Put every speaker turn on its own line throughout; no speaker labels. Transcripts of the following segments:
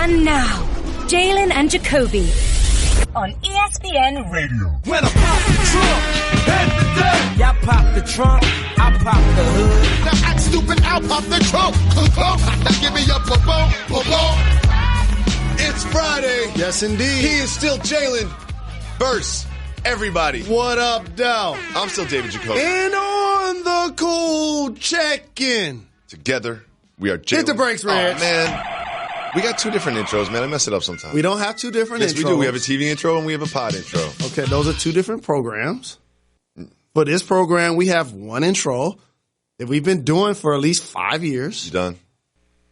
And now, Jalen and Jacoby on ESPN Radio.
When I pop the trunk, head to death. Y'all pop the trunk, I pop the hood.
Now act stupid, I'll pop the trunk. Now give me your boom. It's Friday.
Yes, indeed.
He is still Jalen.
Verse, everybody.
What up, Dow?
I'm still David Jacoby.
And on the cool check-in.
Together, we are Jalen.
Hit the brakes, Reg.
Oh, man. We got two different intros, man. I mess it up sometimes.
We don't have two different intros.
Yes, we do. We have a TV intro and we have a pod intro.
Okay, those are two different programs. For this program, we have one intro that we've been doing for at least 5 years.
You done?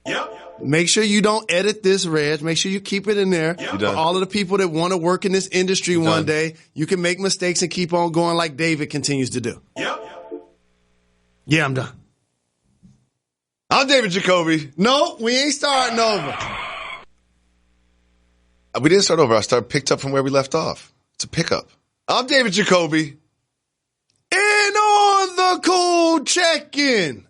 Yep.
Make sure you don't edit this, Reg. Make sure you keep it in there.
You
For
done?
all of the people that want to work in this industry one
done?
day, you can make mistakes and keep on going like David continues to do.
Yep.
Yeah, I'm done.
I'm David Jacoby.
No, we ain't starting over.
We didn't start over. I picked up from where we left off. It's a pickup. I'm David Jacoby.
And on the cool check-in.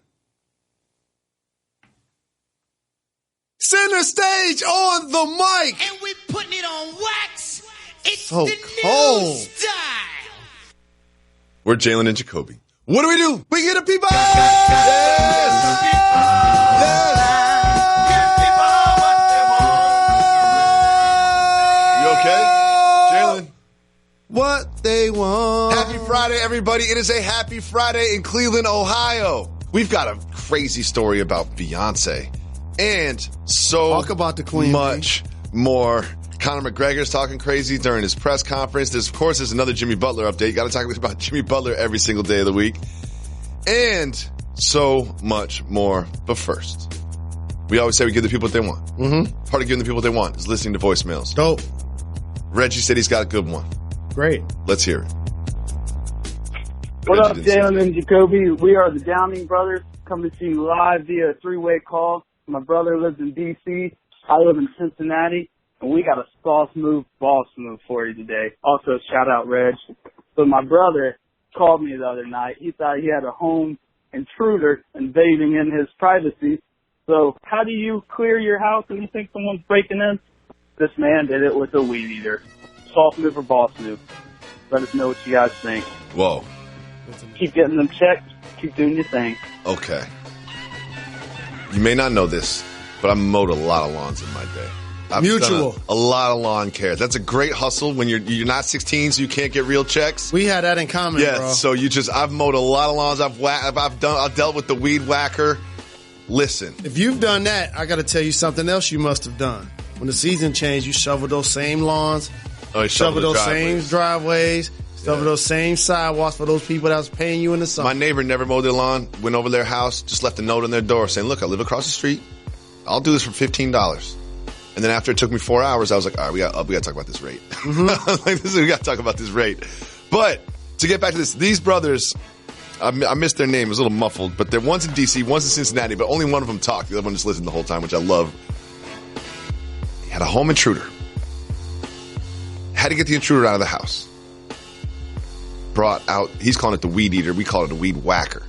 Center stage on the mic.
And we putting it on wax. It's
So
the
cold.
new style.
We're Jalen and Jacoby. What do we do?
We get the people.
You okay? Jalen?
What they want.
Happy Friday, everybody. It is a happy Friday in Cleveland, Ohio. We've got a crazy story about Beyonce and so
Talk about the Queen
much more. Conor McGregor's talking crazy during his press conference. There's another Jimmy Butler update. You got to talk about Jimmy Butler every single day of the week. And so much more. But first, we always say we give the people what they want.
Mm-hmm.
Part of giving the people what they want is listening to voicemails.
Dope.
Reggie said he's got a good one.
Great.
Let's hear it.
What up,
Reggie didn't say
Jalen and Jacoby? We are the Downing brothers coming to you live via a three-way call. My brother lives in D.C. I live in Cincinnati, and we got a boss move for you today. Also, shout out Reg. So my brother called me the other night. He thought he had a home intruder invading in his privacy. So how do you clear your house when you think someone's breaking in? This man did it with a weed eater. Soft move or boss move? Let us know what you guys think.
Whoa.
Keep getting them checked. Keep doing your thing.
Okay. You may not know this, but I mowed a lot of lawns in my day. I've
Mutual.
done a lot of lawn care. That's a great hustle when you're not 16, so you can't get real checks.
We had that in common,
Yeah,
bro.
so I've mowed a lot of lawns. I've dealt with the weed whacker. Listen,
If you've done that, I got to tell you something else you must have done. When the season changed, you shoveled those same lawns, shoveled those same driveways, shoveled those same sidewalks for those people that was paying you in the summer.
My neighbor never mowed their lawn, went over their house, just left a note on their door saying, look, I live across the street. I'll do this for $15. And then after it took me 4 hours, I was like, all right, we got to talk about this rate.
Mm-hmm.
We got to talk about this rate. But to get back to this, these brothers, I missed their name. It was a little muffled, but one's in D.C., one's in Cincinnati, but only one of them talked. The other one just listened the whole time, which I love. He had a home intruder. Had to get the intruder out of the house. Brought out, he's calling it the weed eater. We call it a weed whacker.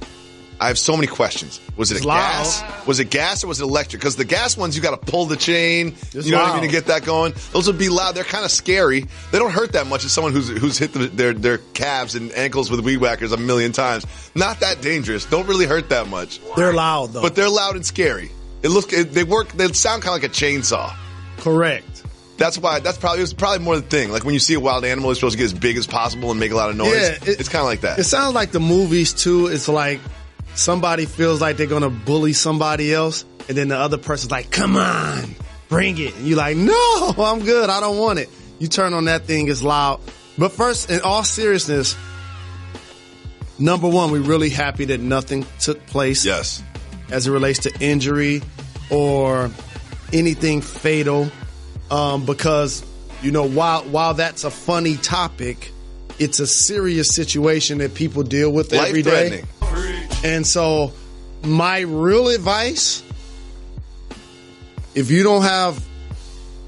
I have so many questions. Was it gas? Was it gas or was it electric? Because the gas ones, you got to pull the chain. You know what I mean, to get that going. Those would be loud. They're kind of scary. They don't hurt that much as someone who's hit their calves and ankles with weed whackers a million times. Not that dangerous. Don't really hurt that much.
They're loud, though.
But they're loud and scary. They sound kind of like a chainsaw.
Correct.
It was probably more the thing. Like when you see a wild animal, it's supposed to get as big as possible and make a lot of noise.
Yeah,
it's kind of like that.
It sounds like the movies, too. It's like somebody feels like they're going to bully somebody else, and then the other person's like, come on, bring it. And you're like, no, I'm good. I don't want it. You turn on that thing, it's loud. But first, in all seriousness, number one, we're really happy that nothing took place.
Yes.
As it relates to injury or anything fatal. Because, while that's a funny topic, it's a serious situation that people deal with every day. And so my real advice, if you don't have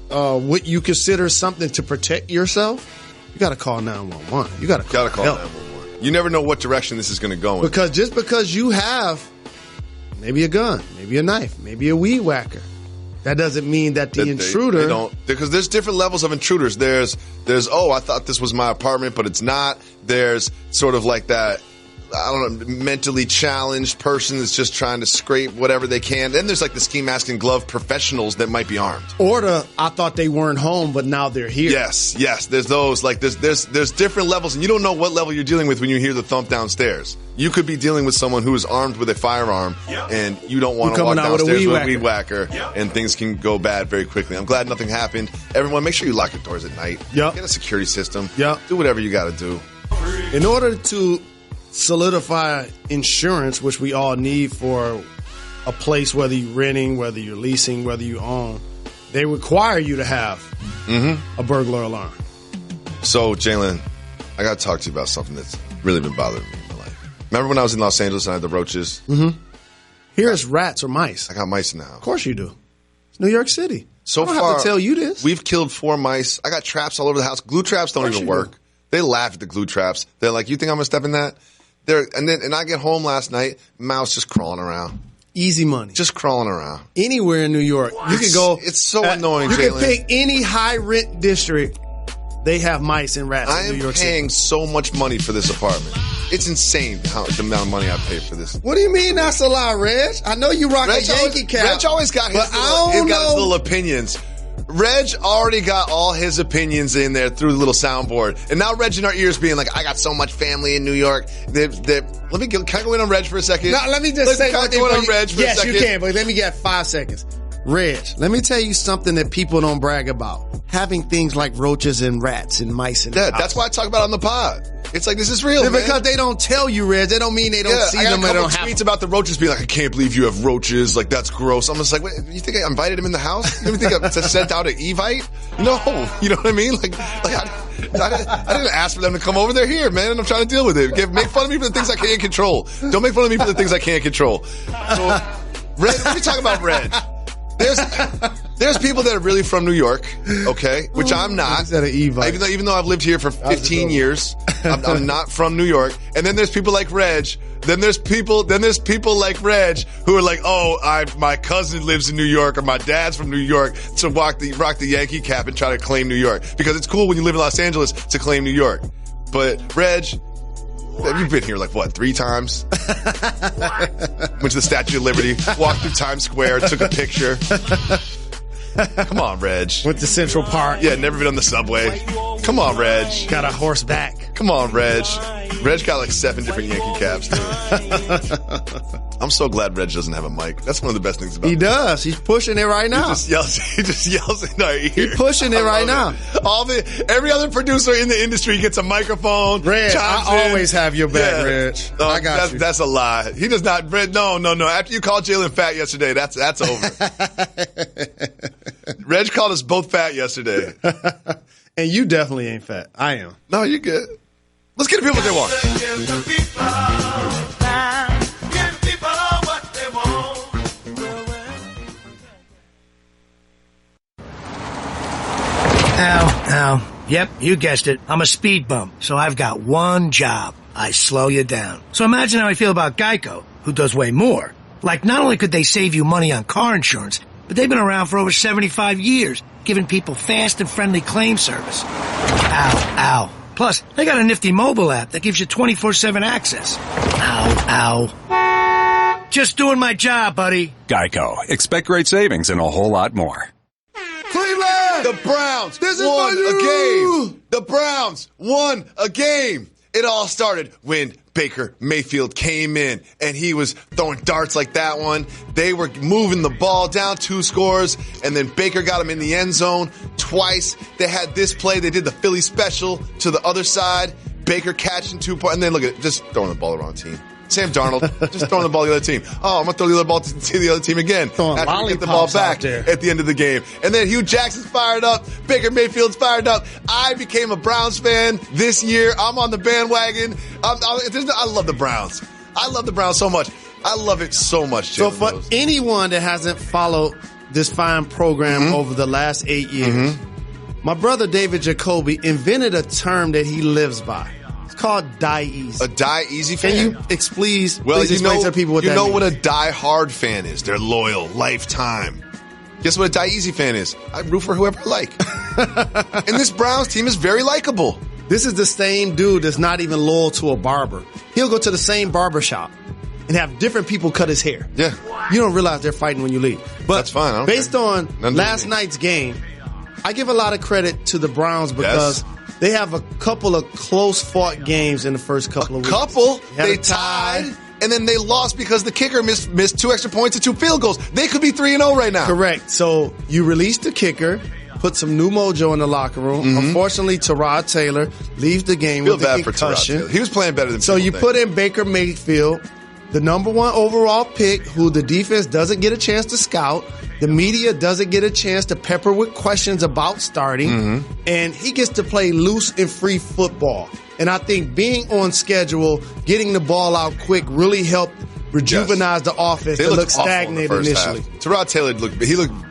what you consider something to protect yourself, you got to call 911. You got to call help.
911. You never know what direction this is going to go in.
Because just because you have maybe a gun, maybe a knife, maybe a weed whacker, That doesn't mean that the intruder...
They don't, because there's different levels of intruders. There's, oh, I thought this was my apartment, but it's not. There's sort of like that, I don't know, mentally challenged person that's just trying to scrape whatever they can. Then there's like the ski mask and glove professionals that might be armed.
Or I thought they weren't home, but now they're here.
Yes. There's those. Like there's different levels, and you don't know what level you're dealing with when you hear the thump downstairs. You could be dealing with someone who is armed with a firearm, and you don't want to walk downstairs with a weed whacker, and things can go bad very quickly. I'm glad nothing happened. Everyone, make sure you lock your doors at night.
Yep.
Get a security system.
Yep.
Do whatever you got to do.
In order to solidify insurance, which we all need for a place, whether you're renting, whether you're leasing, whether you own, they require you to have a burglar alarm.
So, Jalen, I got to talk to you about something that's really been bothering me in my life. Remember when I was in Los Angeles and I had the roaches?
Mm-hmm. Here's rats or mice.
I got mice now.
Of course you do. It's New York City.
So
I don't
far,
have to tell you this.
We've killed 4 mice. I got traps all over the house. Glue traps don't even work. They laugh at the glue traps. They're like, you think I'm going to step in that? And I get home last night, mouse just crawling around.
Easy money.
Just crawling around.
Anywhere in New York. You can go.
It's so annoying,
You
Jalen.
can pick any high rent district. They have mice and rats in New York City.
I am paying so much money for this apartment. It's insane the amount of money I pay for this.
What do you mean that's a lot, Reg? I know you rock a Yankee cap.
Reg always got his little opinions. Reg already got all his opinions in there through the little soundboard. And now Reg in our ears being like, I got so much family in New York. Can I go in on Reg for a second?
No, let me just say
one thing. Can I go in on Reg for a second?
Yes, you can, but let me get 5 seconds. Reg, let me tell you something that people don't brag about. Having things like roaches and rats and mice in the house.
That's why I talk about it on the pod. It's like, this is real, man.
Because they don't tell you, Reg. They don't mean they don't see them.
I got a couple tweets about the roaches being like, I can't believe you have roaches. Like, that's gross. I'm just like, wait, you think I invited him in the house? You think I sent out an Evite? No. You know what I mean? Like I didn't ask for them to come over. They're here, man, and I'm trying to deal with it. Make fun of me for the things I can't control. Don't make fun of me for the things I can't control. So, let me talk about Reg. There's people that are really from New York, okay, which I'm not. Even though I've lived here for 15 years, I'm not from New York. And then there's people like Reg. Then there's people like Reg who are like, my cousin lives in New York, or my dad's from New York, so rock the Yankee cap and try to claim New York, because it's cool when you live in Los Angeles to claim New York. But Reg, you've been here like, what, 3 times? Went to the Statue of Liberty, walked through Times Square, took a picture. Come on, Reg.
Went to Central Park.
Yeah, never been on the subway. Come on, Reg.
Got a horseback.
Come on, Reg. Reg got like 7 different Yankee caps, dude. I'm so glad Reg doesn't have a mic. That's one of the best things about him.
He does. He's pushing it right now.
He just yells in our ear.
He's pushing it right now.
Every other producer in the industry gets a microphone.
Reg, I always have your back, Reg. I got you.
That's a lie. He does not. Reg, no. After you called Jalen fat yesterday, that's over. Reg called us both fat yesterday.
And you definitely ain't fat. I am.
No, you're good. Let's get the people what they want.
Ow. Yep, you guessed it. I'm a speed bump, so I've got one job. I slow you down. So imagine how I feel about Geico, who does way more. Like, not only could they save you money on car insurance, but they've been around for over 75 years, giving people fast and friendly claim service. Ow. Plus, they got a nifty mobile app that gives you 24/7 access. Ow. Just doing my job, buddy.
Geico. Expect great savings and a whole lot more.
Cleveland! The Browns won a game. The Browns won a game. It all started when Baker Mayfield came in, and he was throwing darts like that one. They were moving the ball down 2 scores, and then Baker got him in the end zone twice. They had this play. They did the Philly special to the other side. Baker catching 2 points, and then look at it, just throwing the ball around the team. Sam Darnold just throwing the ball to the other team. Oh, I'm going to throw the other ball to the other team again. After we get the ball back at the end of the game. And then Hugh Jackson's fired up. Baker Mayfield's fired up. I became a Browns fan this year. I'm on the bandwagon. I love the Browns. I love the Browns so much. I love it so much, Jalen.
So for anyone that hasn't followed this fine program over the last 8 years, my brother David Jacoby invented a term that he lives by. Called die easy.
A die easy fan?
Can you please explain to people what that means?
You know what a die hard fan is. They're loyal, lifetime. Guess what a Die Easy fan is? I root for whoever I like. And this Browns team is very likable.
This is the same dude that's not even loyal to a barber. He'll go to the same barber shop and have different people cut his hair.
Yeah.
You don't realize they're fighting when you leave. But
that's fine. I don't
based
care.
on last night's game, I give a lot of credit to the Browns because they have a couple of close-fought games in the first couple of weeks.
They tied, and then they lost because the kicker missed 2 extra points and 2 field goals. They could be 3-0 right now.
Correct. So you released the kicker, put some new mojo in the locker room.
Mm-hmm.
Unfortunately, Tyrod Taylor leaves the game with a concussion.
He was playing better than
So you put in Baker Mayfield, the number 1 overall pick, who the defense doesn't get a chance to scout. The media doesn't get a chance to pepper with questions about starting. And he gets to play loose and free football. And I think being on schedule, getting the ball out quick really helped rejuvenize the offense that looked stagnated initially.
Tyrod Taylor looked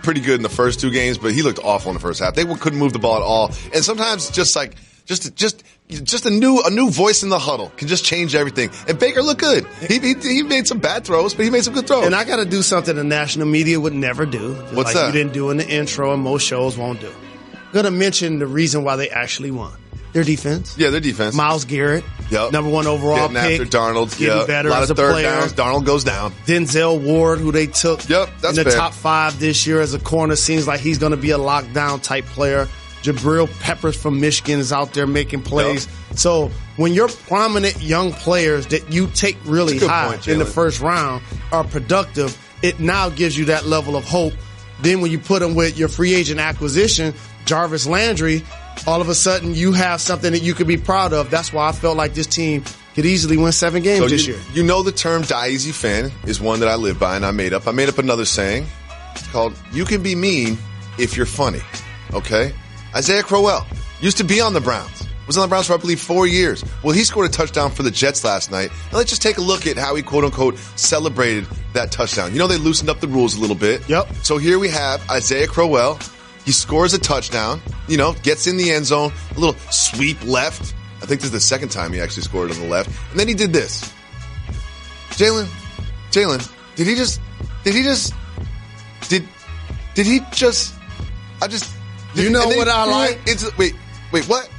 pretty good in the first 2 games, but he looked awful in the first half. They couldn't move the ball at all. And sometimes just a new voice in the huddle can just change everything. And Baker looked good. He made some bad throws, but he made some good throws.
And I got to do something the national media would never do.
What's that?
You didn't do in the intro and most shows won't do. I'm going to mention the reason why they actually won. Their defense.
Yeah, their defense.
Myles Garrett, number 1 overall
pick. Getting after Darnold.
Getting better
a lot
as
of
a
third
player.
downs. Darnold goes down.
Denzel Ward, who they took in the
fair.
top 5 this year as a corner, seems like he's going to be a lockdown type player. Jabril Peppers from Michigan is out there making plays. So when your prominent young players that you take really high in the first round are productive, it now gives you that level of hope. Then when you put them with your free agent acquisition, Jarvis Landry, all of a sudden you have something that you could be proud of. That's why I felt like this team could easily win 7 games this year.
You know the term Die Easy fan is one that I live by and I made up. I made up another saying. It's called, you can be mean if you're funny. Okay? Isaiah Crowell used to be on the Browns. Was on the Browns for, I believe, 4 years. Well, he scored a touchdown for the Jets last night. And let's just take a look at how he, quote-unquote, celebrated that touchdown. You know, they loosened up the rules a little bit.
Yep.
So here we have Isaiah Crowell. He scores a touchdown, gets in the end zone, a little sweep left. I think this is the second time he actually scored on the left. And then he did this. Jalen, did he just,
you know what I like?
Wait, what?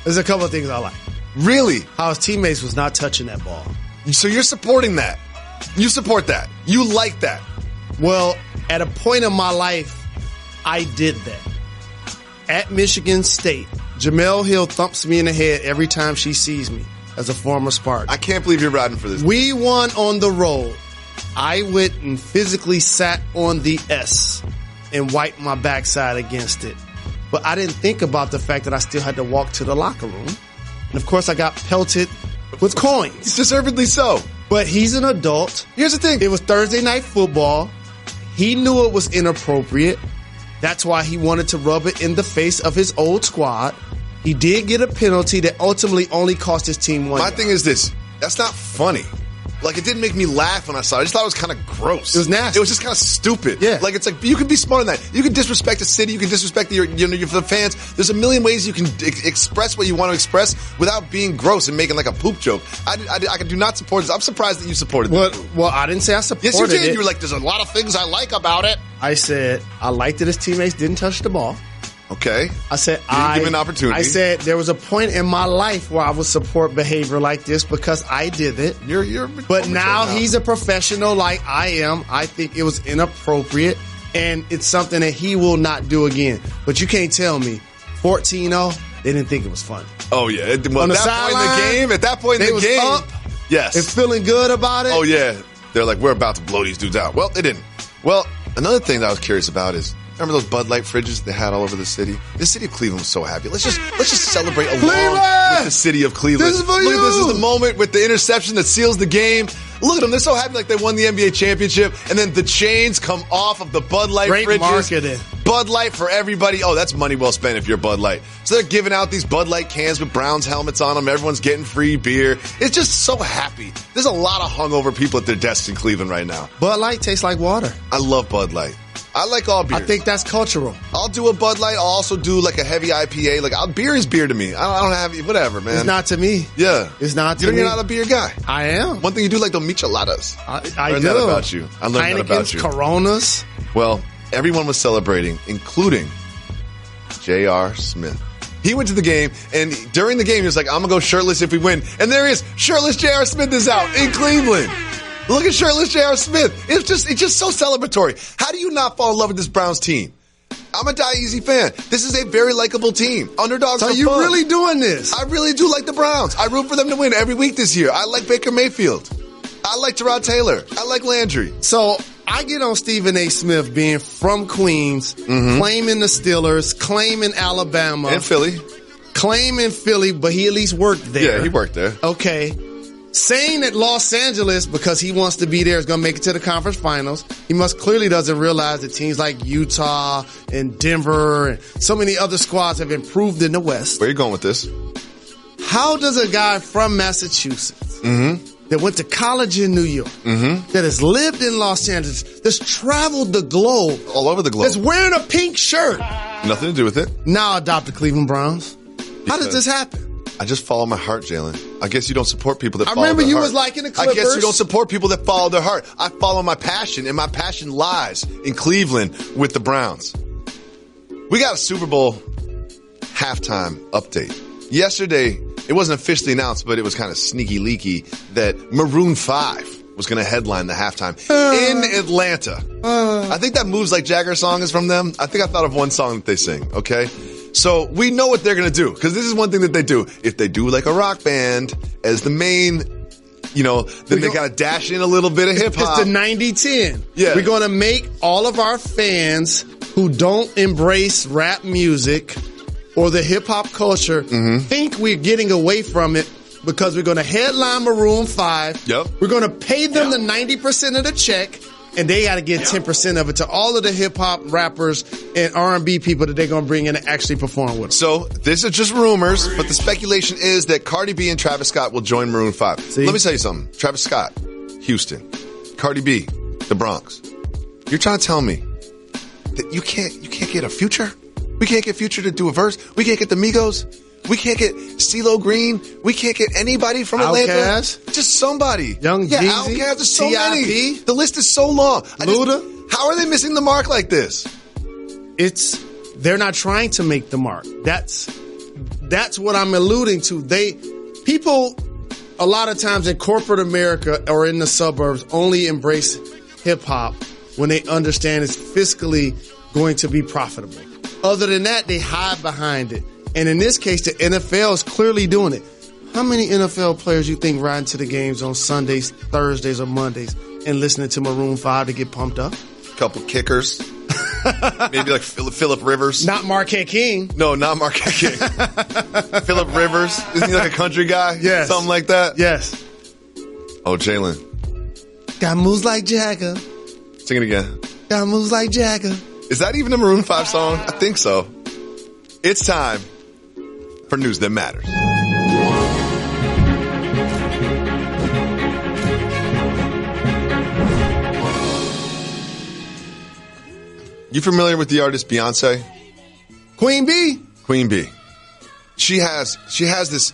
There's a couple of things I like.
Really?
How his teammates was not touching that ball.
So you're supporting that. You support that. You like that.
Well, at a point in my life, I did that. At Michigan State, Jamel Hill thumps me in the head every time she sees me as a former Spartan.
I can't believe you're riding for this.
We won on the road. I went and physically sat on the S and wiped my backside against it. But I didn't think about the fact that I still had to walk to the locker room. And of course, I got pelted with coins.
Deservedly so.
But he's an adult.
Here's the thing.
It was Thursday Night Football. He knew it was inappropriate. That's why he wanted to rub it in the face of his old squad. He did get a penalty that ultimately only cost his team 1
My
yard.
thing is this. That's not funny. Like, it didn't make me laugh when I saw it. I just thought it was kind of gross.
It was nasty.
It was just kind of stupid.
Yeah.
Like, it's like, you can be smart than that. You can disrespect a city. You can disrespect your fans. There's a million ways you can express what you want to express without being gross and making like a poop joke. I do not support this. I'm surprised that you supported this.
Well, I didn't say I supported it.
Yes, you did. You were like, there's a lot of things I like about it.
I said I liked that his teammates didn't touch the ball.
Okay.
I said
you didn't give him an opportunity.
I said there was a point in my life where I would support behavior like this because I did it. But now he's a professional like I am. I think it was inappropriate, and it's something that he will not do again. But you can't tell me 14-0, they didn't think it was fun.
Oh, yeah. Well,
On the
at that point in the game,
up,
yes.
and feeling good about it.
Oh, yeah. They're like, we're about to blow these dudes out. Well, they didn't. Well, another thing that I was curious about is, remember those Bud Light fridges they had all over the city? The city of Cleveland was so happy. Let's just celebrate along with the city of Cleveland.
This is for
Look
you.
at this is the moment with the interception that seals the game. Look at them. They're so happy like they won the NBA championship. And then the chains come off of the Bud Light
Great
fridges.
marketing.
Bud Light for everybody. Oh, that's money well spent if you're Bud Light. So they're giving out these Bud Light cans with Browns helmets on them. Everyone's getting free beer. It's just so happy. There's a lot of hungover people at their desks in Cleveland right now.
Bud Light tastes like water.
I love Bud Light. I like all beers.
I think that's cultural.
I'll do a Bud Light. I'll also do like a heavy IPA. Like beer is beer to me. I don't have whatever, man.
It's not to me.
Yeah,
it's not to me.
You're not a beer guy.
I am.
One thing you do like the micheladas.
I
learned
do.
that about you. I learned that about you.
Coronas.
Well, everyone was celebrating, including J.R. Smith. He went to the game, and during the game, he was like, I'm going to go shirtless if we win. And there he is. Shirtless J.R. Smith is out in Cleveland. Look at shirtless J.R. Smith. It's just so celebratory. How do you not fall in love with this Browns team? I'm a Die Easy fan. This is a very likable team. Underdogs are
you
fun.
Really doing this?
I really do like the Browns. I root for them to win every week this year. I like Baker Mayfield. I like Tyrod Taylor. I like Landry.
So I get on Stephen A. Smith being from Queens, claiming the Steelers, claiming Alabama.
And Philly.
Claiming Philly, but he at least worked there.
Yeah, he worked there.
Okay. Saying that Los Angeles, because he wants to be there, is going to make it to the conference finals. He clearly doesn't realize that teams like Utah and Denver and so many other squads have improved in the West.
Where are you going with this?
How does a guy from Massachusetts that went to college in New York, that has lived in Los Angeles, that's traveled the globe,
all over the globe,
that's wearing a pink shirt,
nothing to do with it,
now adopt the Cleveland Browns? How did this happen?
I just follow my heart, Jalen. I guess you don't support people that follow their heart.
I remember you was liking the Clippers.
I guess you don't support people that follow their heart. I follow my passion, and my passion lies in Cleveland with the Browns. We got a Super Bowl halftime update. Yesterday, it wasn't officially announced, but it was kind of sneaky leaky that Maroon 5 was going to headline the halftime in Atlanta. I think that Moves Like Jagger song is from them. I think I thought of one song that they sing, okay? So we know what they're going to do, because this is one thing that they do. If they do like a rock band as the main, then they got to dash in a little bit of hip hop.
It's the 90-10.
Yeah.
We're going to make all of our fans who don't embrace rap music or the hip hop culture think we're getting away from it, because we're going to headline Maroon 5.
Yep.
We're going to pay them the 90% of the check. And they got to get 10% of it to all of the hip-hop rappers and R&B people that they're going to bring in and actually perform with them.
So this is just rumors, but the speculation is that Cardi B and Travis Scott will join Maroon 5.
See?
Let me tell you something. Travis Scott, Houston. Cardi B, the Bronx. You're trying to tell me that you can't get a Future? We can't get Future to do a verse? We can't get the Migos? We can't get CeeLo Green? We can't get anybody from Atlanta?
Outkast?
Just somebody.
Young Jeezy?
Outkast. There's so many.
T.I.P.?
The list is so long.
Luda?
How are they missing the mark like this?
They're not trying to make the mark. That's what I'm alluding to. People a lot of times in corporate America or in the suburbs only embrace hip hop when they understand it's fiscally going to be profitable. Other than that, they hide behind it. And in this case, the NFL is clearly doing it. How many NFL players you think ride to the games on Sundays, Thursdays, or Mondays and listening to Maroon 5 to get pumped up?
Couple kickers. Maybe like Phillip Rivers.
Not Marquette King.
No, not Marquette King. Phillip Rivers. Isn't he like a country guy?
Yes.
Something like that?
Yes.
Oh, Jalen.
Got moves like Jagger.
Sing it again.
Got moves like Jagger.
Is that even a Maroon 5 song? I think so. It's time for News That Matters. You familiar with the artist Beyonce?
Queen Bee?
Queen Bee. She has this.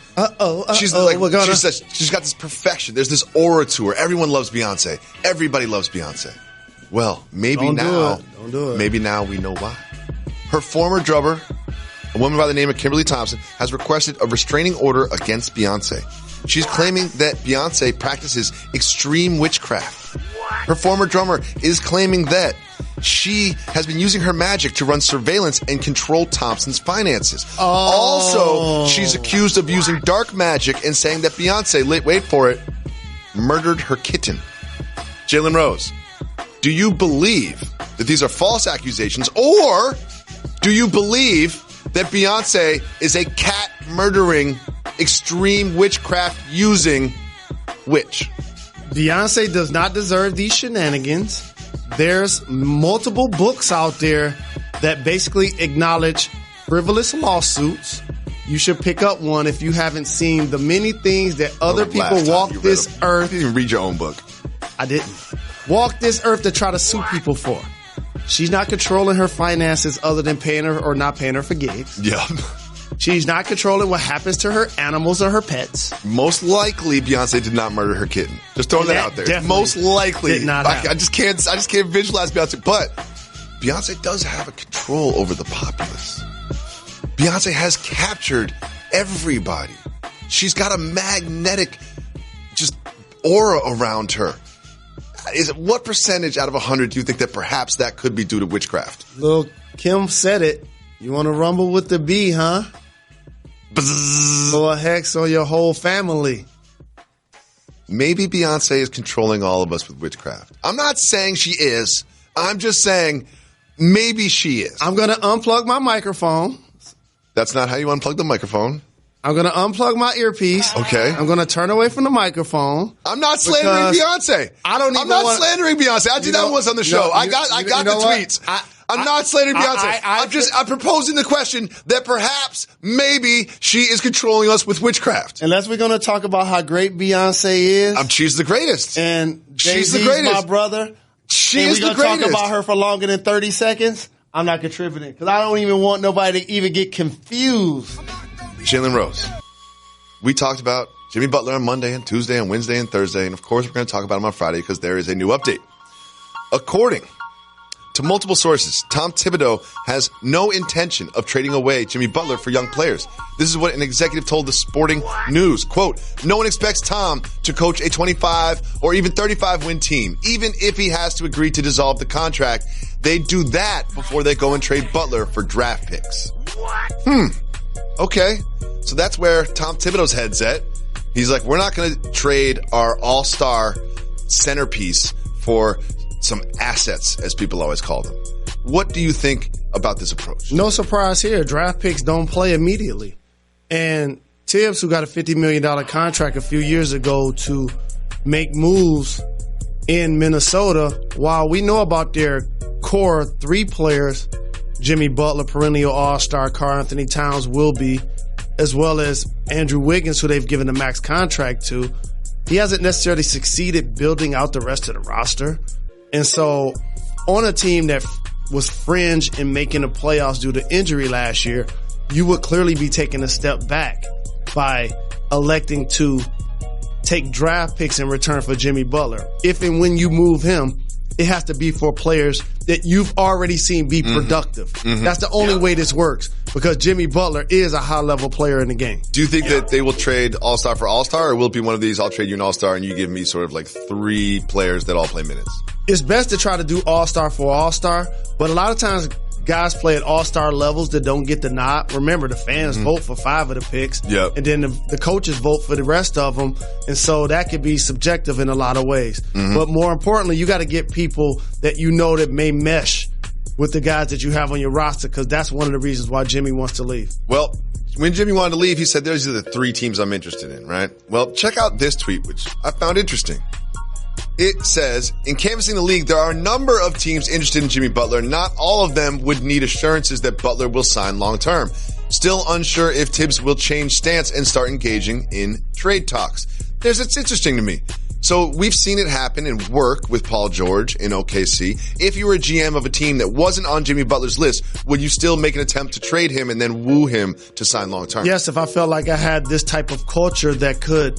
She's got this perfection. There's this aura to her. Everyone loves Beyonce. Everybody loves Beyonce. Well, maybe now.
Don't do it.
Maybe now we know why. Her former drummer, a woman by the name of Kimberly Thompson, has requested a restraining order against Beyonce. She's claiming that Beyonce practices extreme witchcraft. Her former drummer is claiming that she has been using her magic to run surveillance and control Thompson's finances.
Oh.
Also, she's accused of using dark magic and saying that Beyonce, wait for it, murdered her kitten. Jalen Rose, do you believe that these are false accusations, or do you believe that Beyonce is a cat-murdering, extreme witchcraft-using witch?
Beyonce does not deserve these shenanigans. There's multiple books out there that basically acknowledge frivolous lawsuits. You should pick up one if you haven't seen the many things that other people walk this earth.
You didn't even read your own book.
I didn't. Walk this earth to try to sue people for. She's not controlling her finances other than paying her or not paying her for gigs.
Yeah.
She's not controlling what happens to her animals or her pets.
Most likely, Beyonce did not murder her kitten. Just throwing that out there. Most likely.
Did not happen.
I just can't visualize Beyonce. But Beyonce does have a control over the populace. Beyonce has captured everybody. She's got a magnetic just aura around her. What percentage out of 100 do you think that perhaps that could be due to witchcraft?
Lil' Kim said it. You want to rumble with the bee, huh? Bzzz. Throw a hex on your whole family.
Maybe Beyonce is controlling all of us with witchcraft. I'm not saying she is. I'm just saying maybe she is.
I'm going to unplug my microphone.
That's not how you unplug the microphone.
I'm going to unplug my earpiece.
Okay.
I'm going to turn away from the microphone.
I'm not slandering Beyonce. I'm not slandering Beyonce. I did that once on the show. I got the tweets. I'm not slandering Beyonce. I'm proposing the question that perhaps maybe she is controlling us with witchcraft.
Unless we're going to talk about how great Beyonce is.
She's the greatest.
And
she's the greatest.
My brother.
She is the greatest.
We're going to talk about her for longer than 30 seconds. I'm not contributing because I don't even want nobody to even get confused.
Jalen Rose. We talked about Jimmy Butler on Monday and Tuesday and Wednesday and Thursday. And of course, we're going to talk about him on Friday because there is a new update. According to multiple sources, Tom Thibodeau has no intention of trading away Jimmy Butler for young players. This is what an executive told the Sporting News. Quote, no one expects Tom to coach a 25 or even 35-win team. Even if he has to agree to dissolve the contract, they do that before they go and trade Butler for draft picks. Okay. So that's where Tom Thibodeau's head's at. He's like, we're not going to trade our all-star centerpiece for some assets, as people always call them. What do you think about this approach?
No surprise here. Draft picks don't play immediately. And Tibbs, who got a $50 million contract a few years ago to make moves in Minnesota, while we know about their core three players, Jimmy Butler, perennial all-star, Karl Anthony Towns will be, as well as Andrew Wiggins, who they've given the max contract to, he hasn't necessarily succeeded building out the rest of the roster. And so on a team that was fringe in making the playoffs due to injury last year, you would clearly be taking a step back by electing to take draft picks in return for Jimmy Butler. If and when you move him, it has to be for players that you've already seen be productive. That's the only way this works because Jimmy Butler is a high-level player in the game.
Do you think that they will trade all-star for all-star, or will it be one of these, I'll trade you an all-star and you give me sort of like three players that all play minutes?
It's best to try to do all-star for all-star, but a lot of times guys play at all-star levels that don't get the nod. Remember, the fans vote for 5 of the picks, and then the coaches vote for the rest of them, and so that could be subjective in a lot of ways. But more importantly, you got to get people that you know that may mesh with the guys that you have on your roster, because that's one of the reasons why Jimmy wants to leave.
Well, when Jimmy wanted to leave, he said, those are the 3 teams I'm interested in, right? Well, check out this tweet, which I found interesting. It says, in canvassing the league, there are a number of teams interested in Jimmy Butler. Not all of them would need assurances that Butler will sign long-term. Still unsure if Tibbs will change stance and start engaging in trade talks. It's interesting to me. So we've seen it happen and work with Paul George in OKC. If you were a GM of a team that wasn't on Jimmy Butler's list, would you still make an attempt to trade him and then woo him to sign long-term?
Yes, if I felt like I had this type of culture that could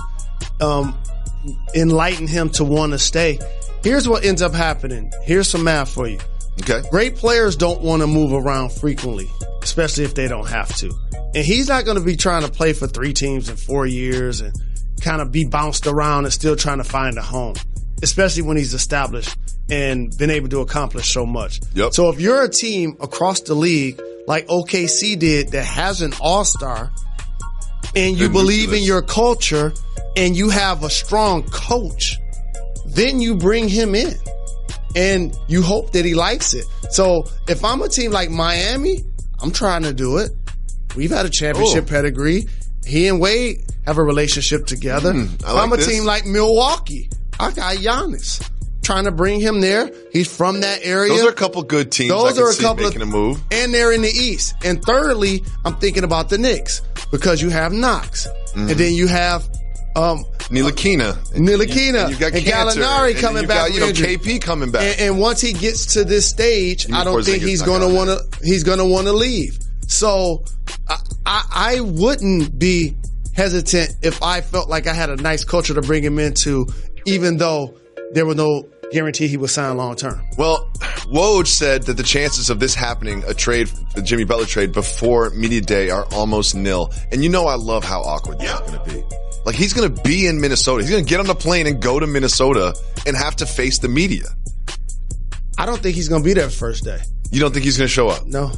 enlighten him to want to stay. Here's what ends up happening. Here's some math for you.
Okay.
Great players don't want to move around frequently, especially if they don't have to. And he's not going to be trying to play for 3 teams in 4 years and kind of be bounced around and still trying to find a home, especially when he's established and been able to accomplish so much. So if you're a team across the league like OKC did that has an all-star and you believe in your culture and you have a strong coach, then you bring him in and you hope that he likes it. So if I'm a team like Miami, I'm trying to do it. We've had a championship pedigree. He and Wade have a relationship together. If I'm a team like Milwaukee, I got Giannis. Trying to bring him there. He's from that area.
Those are a couple good teams.
Those are a couple
making a move.
And they're in the East. And thirdly, I'm thinking about the Knicks because you have Knox. And then you have
Ntilikina.
And you got Gallinari coming back.
KP coming back.
And once he gets to this stage, I don't think he's going to want to leave. So I wouldn't be hesitant if I felt like I had a nice culture to bring him into, even though there were no guarantee he would sign long term.
Well, Woj said that the chances of this happening, the Jimmy Butler trade before media day, are almost nil. And you know I love how awkward that's going to be. Like, he's going to be in Minnesota. He's going to get on the plane and go to Minnesota and have to face the media.
I don't think he's going to be there the first day.
You don't think he's going to show up?
No.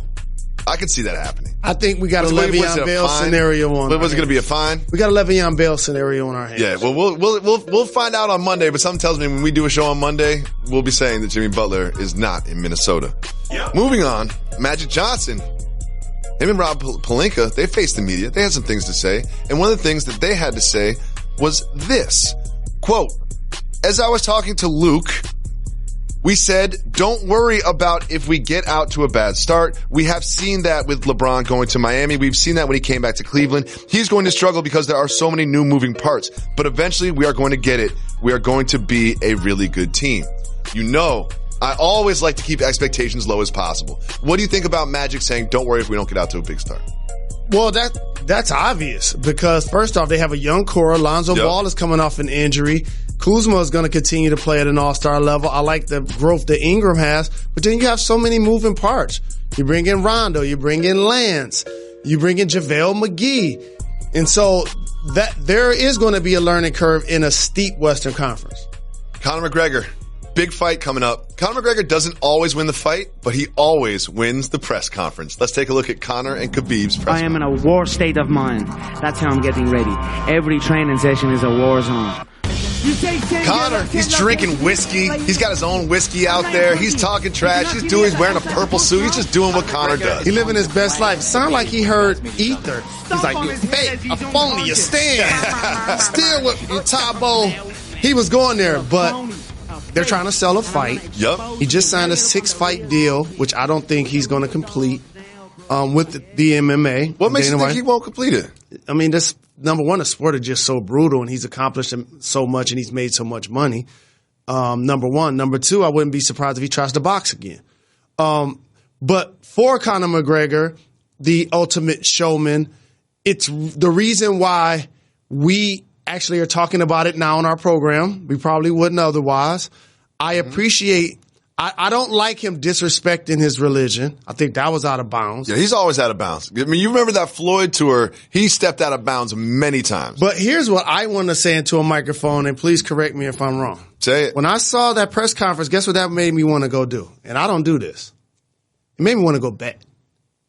I could see that happening.
I think we got a Le'Veon Bell scenario on.
Was it going to be a fine?
We got a Le'Veon Bell scenario on our hands.
Yeah, well, we'll find out on Monday. But something tells me when we do a show on Monday, we'll be saying that Jimmy Butler is not in Minnesota. Yeah. Moving on, Magic Johnson, him and Rob Pelinka, they faced the media. They had some things to say, and one of the things that they had to say was this quote: "As I was talking to Luke, we said, don't worry about if we get out to a bad start. We have seen that with LeBron going to Miami. We've seen that when he came back to Cleveland. He's going to struggle because there are so many new moving parts. But eventually we are going to get it. We are going to be a really good team." You know, I always like to keep expectations low as possible. What do you think about Magic saying, don't worry if we don't get out to a big start?
Well, that's obvious because first off, they have a young core. Lonzo Ball is coming off an injury. Kuzma is going to continue to play at an all-star level. I like the growth that Ingram has, but then you have so many moving parts. You bring in Rondo, you bring in Lance, you bring in JaVale McGee. And so that there is going to be a learning curve in a steep Western Conference.
Conor McGregor, big fight coming up. Conor McGregor doesn't always win the fight, but he always wins the press conference. Let's take a look at Conor and Khabib's press conference.
I am in a war state of mind. That's how I'm getting ready. Every training session is a war zone.
Conor, he's drinking whiskey. He's got his own whiskey out there. He's talking trash. He's wearing a purple suit. He's just doing what Conor does.
He's living his best life. Sound like he heard Ether. He's like, you fake, a phony, a stand. Still with your Tabo. He was going there, but they're trying to sell a fight.
Yep.
He just signed a 6-fight deal, which I don't think he's going to complete with the MMA.
What makes you think he won't complete it?
I mean, this number one, the sport is just so brutal, and he's accomplished so much, and he's made so much money. Number one. Number two, I wouldn't be surprised if he tries to box again. But for Conor McGregor, the ultimate showman, it's the reason why we actually are talking about it now on our program. We probably wouldn't otherwise. I appreciate I don't like him disrespecting his religion. I think that was out of bounds.
Yeah, he's always out of bounds. I mean, you remember that Floyd tour, he stepped out of bounds many times.
But here's what I want to say into a microphone, and please correct me if I'm wrong.
Say it.
When I saw that press conference, guess what that made me want to go do? And I don't do this. It made me want to go bet.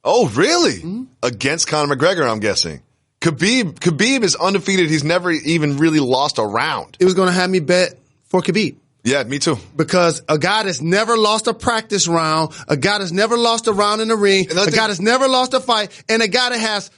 Oh, really? Mm-hmm. Against Conor McGregor, I'm guessing. Khabib is undefeated. He's never even really lost a round.
It was going to have me bet for Khabib.
Yeah, me too.
Because a guy that's never lost a practice round, a guy that's never lost a round in the ring, a guy that's never lost a fight, and a guy that has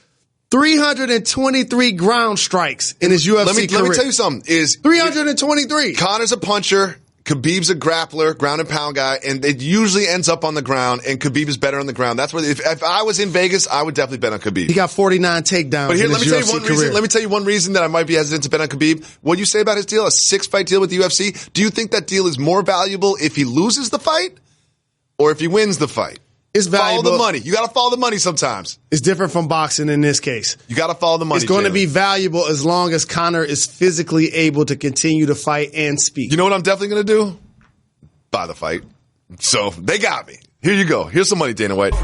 323 ground strikes in his UFC career.
Let me tell you something.
323.
Conor's a puncher. Khabib's a grappler, ground and pound guy, and it usually ends up on the ground, and Khabib is better on the ground. That's what, if I was in Vegas, I would definitely bet on Khabib.
He got 49 takedowns. But here,
let me tell you one reason that I might be hesitant to bet on Khabib. What you say about his deal, a 6-fight deal with the UFC? Do you think that deal is more valuable if he loses the fight or if he wins the fight?
It's valuable.
Follow the money. You got to follow the money sometimes.
It's different from boxing in this case.
You got to follow the money.
It's going to be valuable as long as Conor is physically able to continue to fight and speak.
You know what I'm definitely going to do? Buy the fight. So they got me. Here you go. Here's some money, Dana White.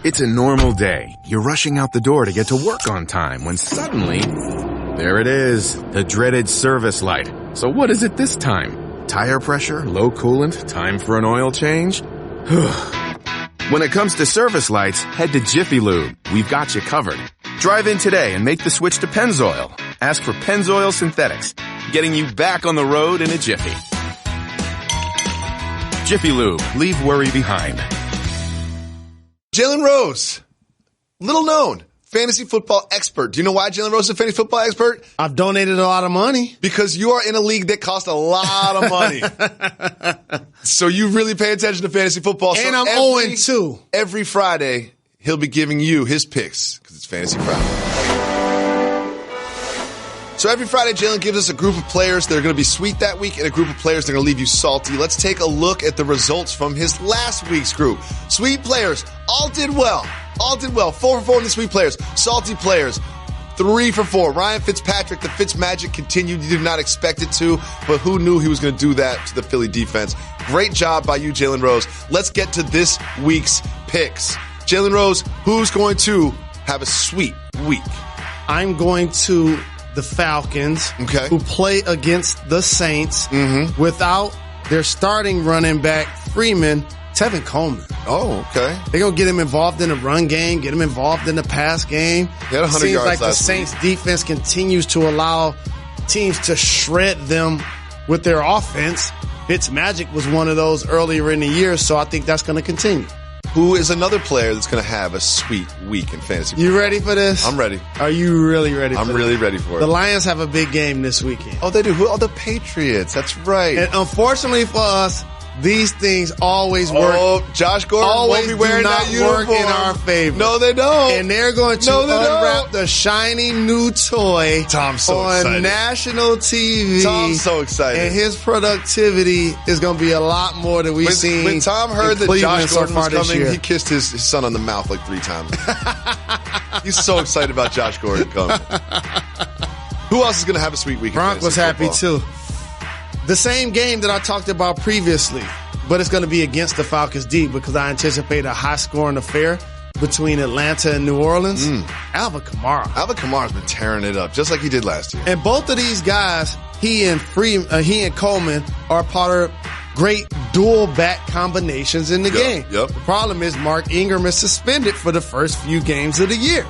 It's a normal day. You're rushing out the door to get to work on time when suddenly, there it is, the dreaded service light. So what is it this time? Tire pressure, low coolant, time for an oil change? When it comes to service lights, head to Jiffy Lube. We've got you covered. Drive in today and make the switch to Pennzoil. Ask for Pennzoil Synthetics, getting you back on the road in a jiffy. Jiffy Lube, leave worry behind.
Jalen Rose, little known, fantasy football expert. Do you know why Jalen Rose is a fantasy football expert?
I've donated a lot of money.
Because you are in a league that costs a lot of money. So you really pay attention to fantasy football.
And I'm 0-2.
Every Friday, he'll be giving you his picks because it's Fantasy Friday. So every Friday, Jalen gives us a group of players that are going to be sweet that week and a group of players that are going to leave you salty. Let's take a look at the results from his last week's group. Sweet players all did well. 4 for 4 in the sweet players. Salty players, 3 for 4. Ryan Fitzpatrick, the Fitzmagic continued. You did not expect it to, but who knew he was going to do that to the Philly defense? Great job by you, Jalen Rose. Let's get to this week's picks. Jalen Rose, who's going to have a sweet week?
I'm going to the Falcons, who play against the Saints without their starting running back, Freeman, Tevin Coleman.
Oh, okay.
They're going to get him involved in the run game, get him involved in the pass game.
He had 100
Seems
yards
like the
last
Saints
week.
defense continues to allow teams to shred them with their offense. Fitzmagic was one of those earlier in the year, so I think that's going to continue.
Who is another player that's going to have a sweet week in fantasy?
You ready for this?
I'm ready.
Are you really ready for
I'm
this?
really ready for it.
The Lions have a big game this weekend.
Oh, they do? Who? Oh, the Patriots. That's right.
And unfortunately for us, these things always work.
Oh, Josh Gordon
always
won't be wearing
do not
that uniform.
work in our favor.
No, they don't.
And they're going to unwrap the shiny new toy
Tom's so
on
excited.
national TV.
Tom's so excited.
And his productivity is going to be a lot more than we've seen.
When Tom heard that
Cleveland
Josh Gordon was coming,
year.
he kissed his son on the mouth like 3 times. He's so excited about Josh Gordon coming. Who else is going to have a sweet week?
Gronk was happy too. The same game that I talked about previously, but it's going to be against the Falcons D because I anticipate a high-scoring affair between Atlanta and New Orleans. Alvin Kamara.
Alvin Kamara's been tearing it up just like he did last year.
And both of these guys, he and Coleman, are part of great dual back combinations in the game.
Yep.
The problem is Mark Ingram is suspended for the first few games of the year.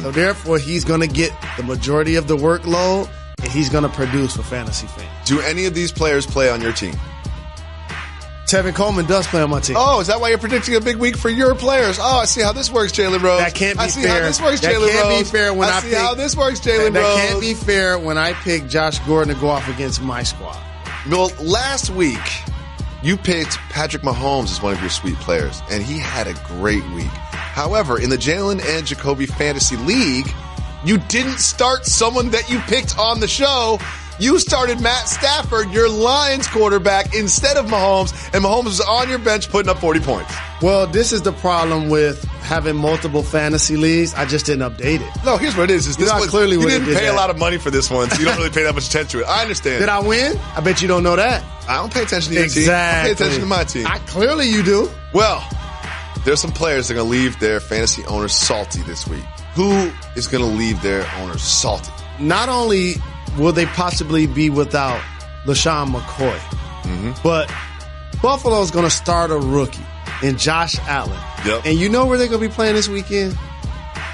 So therefore, he's going to get the majority of the workload, and he's going to produce for fantasy fans.
Do any of these players play on your team?
Tevin Coleman does play on my team.
Oh, is that why you're predicting a big week for your players? Oh, I see how this works, Jalen Rose.
That can't be fair.
I see how this works,
That
Jalen Rose.
can't be fair when I
see
pick,
how this works, Jalen Rose.
That can't be fair when I pick Josh Gordon to go off against my squad.
Well, last week, you picked Patrick Mahomes as one of your sweet players, and he had a great week. However, in the Jalen and Jacoby Fantasy League, you didn't start someone that you picked on the show. You started Matt Stafford, your Lions quarterback, instead of Mahomes, and Mahomes was on your bench putting up 40 points.
Well, this is the problem with having multiple fantasy leagues. I just didn't update it.
No, here's what it is.
You
didn't pay a lot of money for this one, so you don't really pay that much attention to it. I understand.
Did I win? I bet you don't know that.
I don't pay attention to your team. I pay attention to my team.
Clearly you do.
Well, there's some players that are going to leave their fantasy owners salty this week. Who is going to leave their owners salty?
Not only will they possibly be without LaShawn McCoy, but Buffalo's going to start a rookie in Josh Allen.
Yep.
And you know where they're going to be playing this weekend?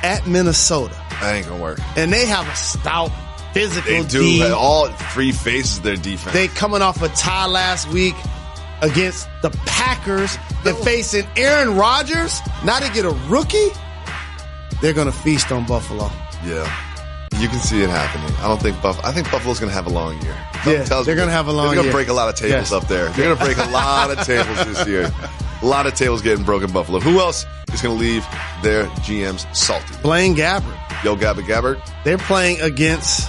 At Minnesota.
That ain't going to work.
And they have a stout, physical
They do.
D.
All 3 faces of their defense.
They coming off a tie last week against the Packers. They're facing Aaron Rodgers. Now they get a rookie. They're going to feast on Buffalo.
Yeah. You can see it happening. I think Buffalo's going to have a long year.
Yeah, they're going to have a long year.
They're going to break a lot of tables up there. They're going to break a lot of tables this year. A lot of tables getting broken Buffalo. Who else is going to leave their GMs salty?
Blaine Gabbert.
Yo, Gabbert.
They're playing against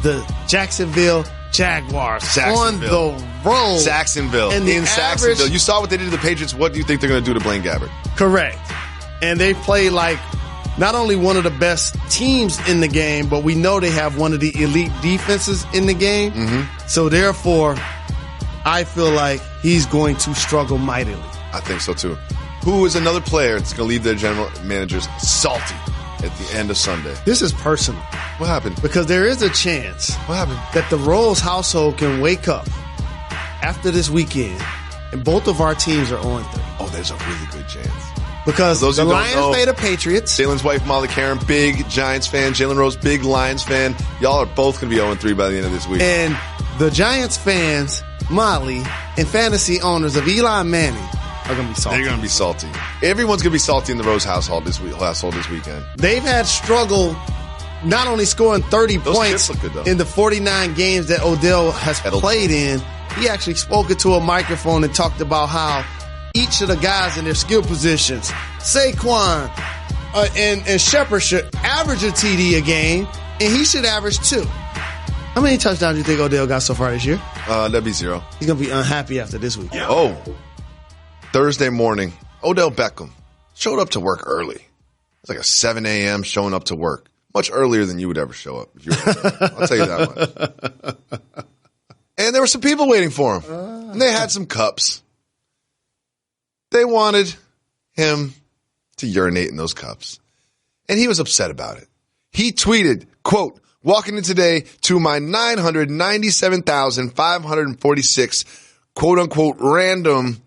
the Jacksonville Jaguars on the road.
Saxonville.
And
in Saxonville. You saw what they did to the Patriots. What do you think they're going to do to Blaine Gabbert?
Correct. And they play like not only one of the best teams in the game, but we know they have one of the elite defenses in the game. So therefore, I feel like he's going to struggle mightily.
I think so too. Who is another player that's going to leave their general managers salty at the end of Sunday?
This is personal.
What happened?
Because there is a chance that the Rose household can wake up after this weekend and both of our teams are 0-3.
Oh, there's a really good chance.
Because the Lions play the Patriots.
Jalen's wife, Molly Karen, big Giants fan. Jalen Rose, big Lions fan. Y'all are both going to be 0-3 by the end of this week.
And the Giants fans, Molly, and fantasy owners of Eli Manning are going to be salty.
They're going to be salty. Everyone's going to be salty in the Rose household this weekend.
They've had struggle not only scoring 30 points in the 49 games that Odell has played in. He actually spoke into a microphone and talked about how each of the guys in their skill positions, Saquon and Shepard, should average a TD a game, and he should average 2. How many touchdowns do you think Odell got so far this year?
That'd be 0.
He's going to be unhappy after this week.
Oh, Thursday morning, Odell Beckham showed up to work early. It's like a 7 a.m. showing up to work. much earlier than you would ever show up. If you were I'll tell you that much. And there were some people waiting for him. And they had some cups. They wanted him to urinate in those cups. And he was upset about it. He tweeted, quote, walking in today to my 997,546 quote unquote random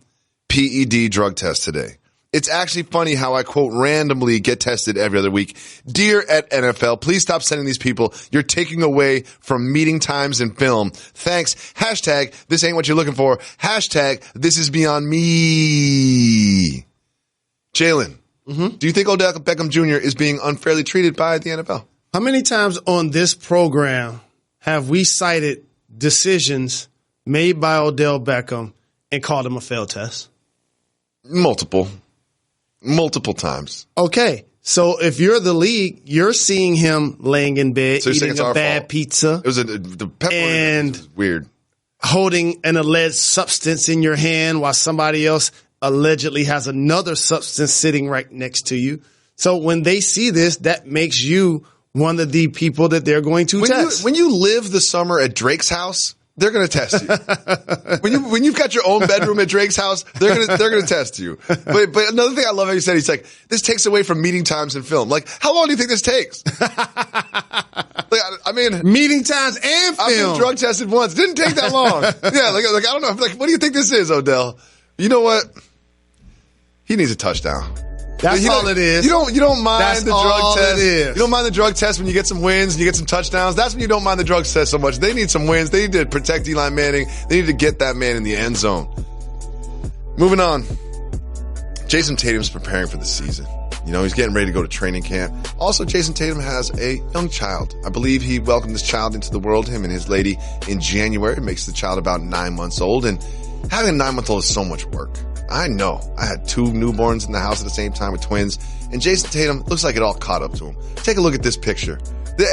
PED drug test today. It's actually funny how I, quote, randomly get tested every other week. Dear at NFL, please stop sending these people. You're taking away from meeting times in film. Thanks. Hashtag, this ain't what you're looking for. Hashtag, this is beyond me. Jalen, do you think Odell Beckham Jr. is being unfairly treated by the NFL?
How many times on this program have we cited decisions made by Odell Beckham and called him a failed test?
Multiple times.
Okay. So if you're the league, you're seeing him laying in bed, eating a bad pizza.
It was the pepperoni was weird.
Holding an alleged substance in your hand while somebody else allegedly has another substance sitting right next to you. So when they see this, that makes you one of the people that they're going to test.
When you live the summer at Drake's house, they're going to test you. when you've got your own bedroom at Drake's house, they're going to test you. But another thing I love how you said, he's like, this takes away from meeting times in film. Like, how long do you think this takes?
Meeting times and film.
I've been drug tested once. Didn't take that long. Yeah, like I don't know. Like, what do you think this is, Odell? You know what? He needs a touchdown.
That's all it is.
You don't mind the drug test.
You
don't mind the drug test when you get some wins and you get some touchdowns. That's when you don't mind the drug test so much. They need some wins. They need to protect Eli Manning. They need to get that man in the end zone. Moving on. Jason Tatum's preparing for the season. You know, he's getting ready to go to training camp. Also, Jason Tatum has a young child. I believe he welcomed this child into the world, him and his lady, in January. It makes the child about 9 months old. And having a 9-month-old is so much work. I know. I had 2 newborns in the house at the same time with twins, and Jason Tatum looks like it all caught up to him. Take a look at this picture.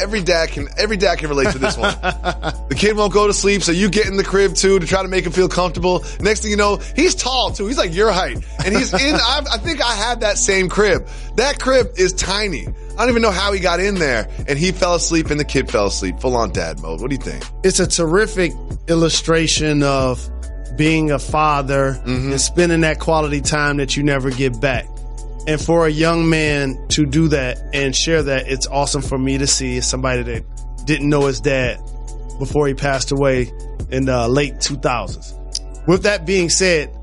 Every dad can relate to this one. The kid won't go to sleep, so you get in the crib too to try to make him feel comfortable. Next thing you know, he's tall too. He's like your height, and he's in. I think I had that same crib. That crib is tiny. I don't even know how he got in there, and he fell asleep, and the kid fell asleep. Full on dad mode. What do you think?
It's a terrific illustration of being a father and spending that quality time that you never get back. And for a young man to do that and share that, it's awesome for me to see as somebody that didn't know his dad before he passed away in the late 2000s. With that being said,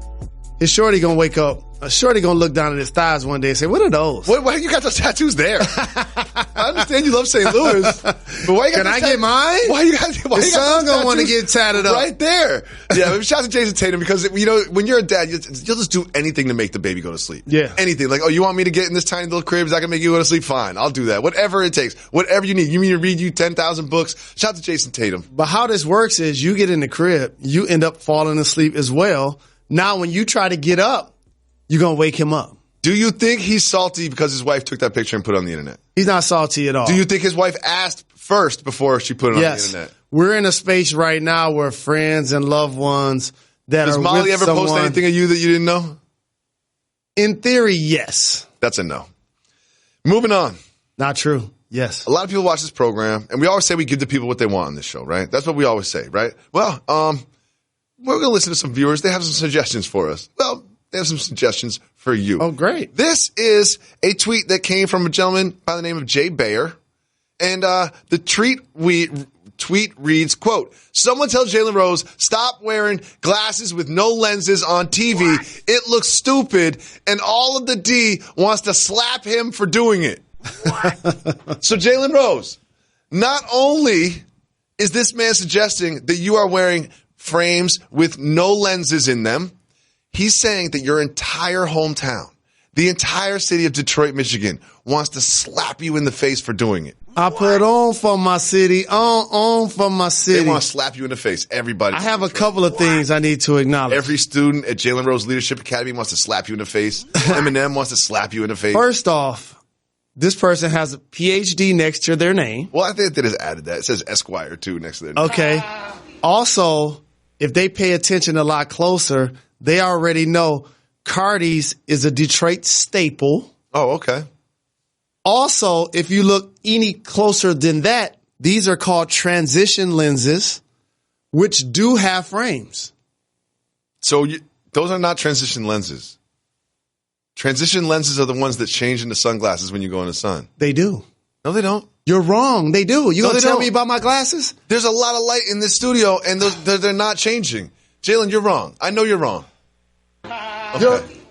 his shorty gonna wake up. A shorty gonna look down at his thighs one day and say, what are those?
Why you got those tattoos there? I understand you love St. Louis, but why you got
Can I get mine?
Why you got
his son gonna want to get tatted up.
Right there. Yeah, shout out to Jason Tatum because, you know, when you're a dad, you'll just do anything to make the baby go to sleep.
Yeah.
Anything. Like, oh, you want me to get in this tiny little crib? Is that gonna make you go to sleep? Fine. I'll do that. Whatever it takes. Whatever you need. You mean to read you 10,000 books? Shout out to Jason Tatum.
But how this works is you get in the crib, you end up falling asleep as well. Now, when you try to get up, you're going to wake him up.
Do you think he's salty because his wife took that picture and put it on the internet?
He's not salty at all.
Do you think his wife asked first before she put it on the internet?
We're in a space right now where friends and loved ones that
Does
are
Molly
with
ever
someone,
post anything of you that you didn't know?
In theory, yes.
That's a no. Moving on.
Not true. Yes.
A lot of people watch this program, and we always say we give the people what they want on this show, right? That's what we always say, right? Well, we're going to listen to some viewers. They have some suggestions for us. Well, they have some suggestions for you.
Oh, great.
This is a tweet that came from a gentleman by the name of Jay Bayer. And the tweet reads, quote, someone tell Jalen Rose, stop wearing glasses with no lenses on TV. What? It looks stupid. And all of the D wants to slap him for doing it. What? So Jalen Rose, not only is this man suggesting that you are wearing frames with no lenses in them, he's saying that your entire hometown, the entire city of Detroit, Michigan, wants to slap you in the face for doing it.
I put on for my city, on for my city.
They want to slap you in the face. Everybody.
I have a couple of things I need to acknowledge.
Every student at Jalen Rose Leadership Academy wants to slap you in the face. Eminem wants to slap you in the face.
First off, this person has a PhD next to their name.
Well, I think they just added that. It says Esquire, too, next to their name.
Okay. Also, if they pay attention a lot closer, they already know Cardi's is a Detroit staple.
Oh, okay.
Also, if you look any closer than that, these are called transition lenses, which do have frames.
So those are not transition lenses. Transition lenses are the ones that change into sunglasses when you go in the sun.
They do.
No, they don't.
You're wrong. They do. You gonna tell me about my glasses?
There's a lot of light in this studio, and they're not changing. Jalen, you're wrong. I know you're wrong.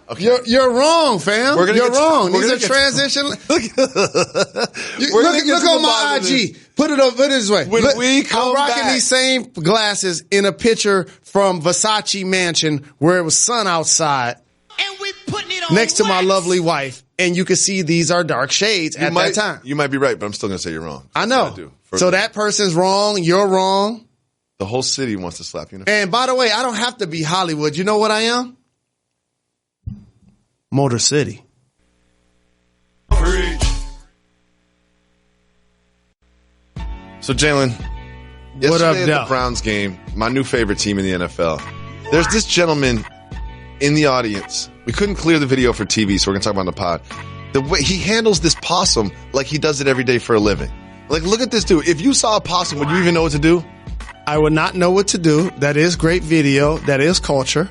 Okay.
You're wrong, fam. You're wrong. These are transition. Look on my IG. Put it this way. I'm rocking these same glasses in a picture from Versace Mansion where it was sun outside.
And we putting it on
next to my
wax.
lovely wife, and you can see these are dark shades at that time.
You might be right, but I'm still going to say you're wrong.
I know. So that person's wrong. You're wrong.
The whole city wants to slap you.
And by the way, I don't have to be Hollywood. You know what I am? Motor City.
So, Jalen,
what up,
yesterday at the Browns game, my new favorite team in the NFL, there's this gentleman in the audience. We couldn't clear the video for TV, so we're going to talk about it on the pod. The way he handles this possum like he does it every day for a living. Like, look at this dude. If you saw a possum, would you even know what to do?
I would not know what to do. That is great video. That is culture.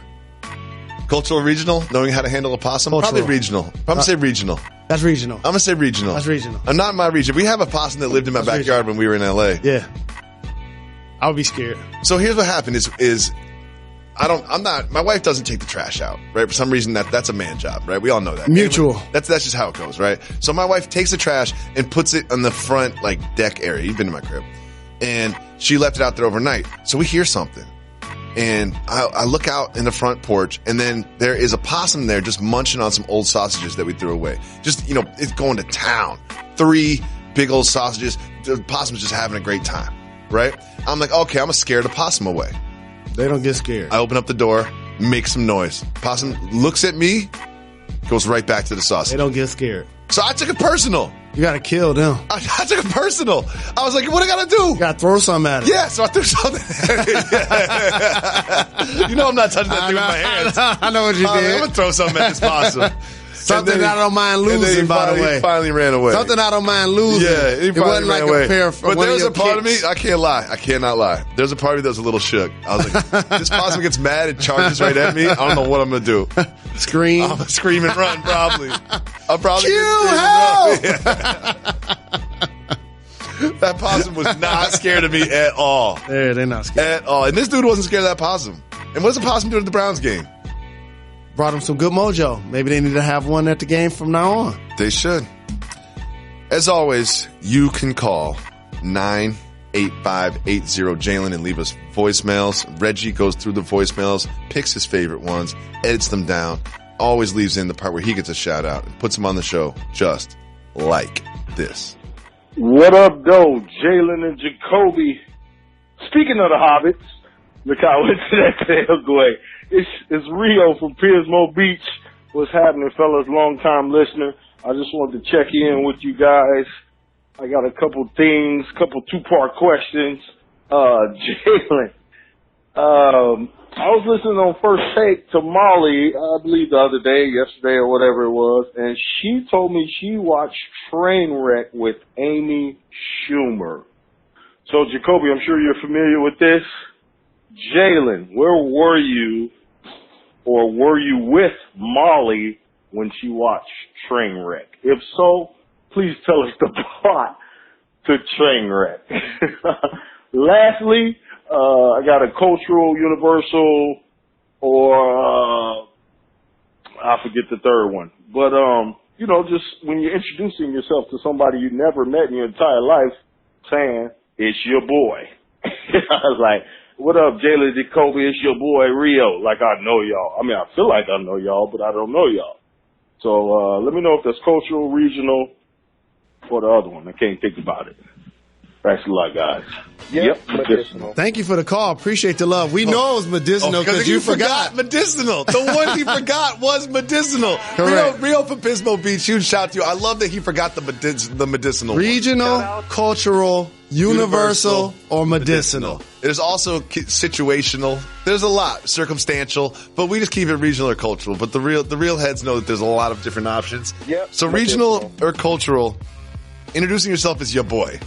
Cultural regional? Knowing how to handle a possum?
Cultural.
Probably regional. I'm going to say regional.
That's regional.
I'm going to say regional.
That's regional.
I'm not in my region. We have a possum that lived in my backyard when we were in LA.
Yeah. I would be scared.
So here's what happened is my wife doesn't take the trash out, right? For some reason that's a man job, right? We all know that.
Mutual.
Anyway, that's just how it goes, right? So my wife takes the trash and puts it on the front, like, deck area. You've been to my crib. And she left it out there overnight. So we hear something. And I look out in the front porch, and then there is a possum there just munching on some old sausages that we threw away. Just, it's going to town. 3 big old sausages. The possum's just having a great time, right? I'm like, okay, I'm going to scare the possum away.
They don't get scared.
I open up the door, make some noise. Possum looks at me, goes right back to the sausage.
They don't get scared.
So I took it personal.
You got to kill them.
I took it personal. I was like, what do I got to do?
You got to throw something at it.
Yeah, so I threw something at it. You know I'm not touching that thing with my hands.
I know what you did.
I'm going to throw something at this possum.
Something I don't mind losing, by the way.
He finally ran away.
Something I don't mind losing.
Yeah, he
it wasn't like
away.
a pair of
But
one
there's
of
a
your
part
kicks.
of me, I can't lie. I cannot lie. There's a part of me that was a little shook. I was like, this possum gets mad and charges right at me. I don't know what I'm going to do.
Scream.
I'm going to scream and run, probably. I'll probably
help!
That possum was not scared of me at all.
Yeah, they're not scared.
At all. And this dude wasn't scared of that possum. And what's the possum doing at the Browns game?
Brought them some good mojo. Maybe they need to have one at the game from now on.
They should. As always, you can call 98580-JALEN and leave us voicemails. Reggie goes through the voicemails, picks his favorite ones, edits them down, always leaves in the part where he gets a shout out and puts them on the show just like this.
What up, though? Jalen and Jacoby. Speaking of the Hobbits, look how I went to that tailgate. It's Rio from Pismo Beach. What's happening, fellas? Long-time listener. I just wanted to check in with you guys. I got a couple things, couple two-part questions. Jalen, I was listening on First Take to Molly, I believe the other day, yesterday or whatever it was, and she told me she watched Trainwreck with Amy Schumer. So, Jacoby, I'm sure you're familiar with this. Jalen, where were you, or were you with Molly when she watched Trainwreck? If so, please tell us the plot to Trainwreck. Lastly, I got a cultural, universal, or I forget the third one. But, just when you're introducing yourself to somebody you never met in your entire life, saying, it's your boy. I was like, what up, Jalen Jacoby? It's your boy, Rio. Like, I know y'all. I mean, I feel like I know y'all, but I don't know y'all. So let me know if that's cultural, regional, or the other one. I can't think about it. Thanks a lot, guys. Yep, medicinal.
Thank you for the call. Appreciate the love. We know it was medicinal because you forgot.
Medicinal. The one he forgot was medicinal.
Correct.
Rio from Pismo Beach, huge shout to you. I love that he forgot the medicinal
Regional, cultural, universal, or medicinal.
It is also situational. There's a lot. Circumstantial. But we just keep it regional or cultural. But the real heads know that there's a lot of different options.
Yep.
So regional or cultural, Introducing yourself as your boy.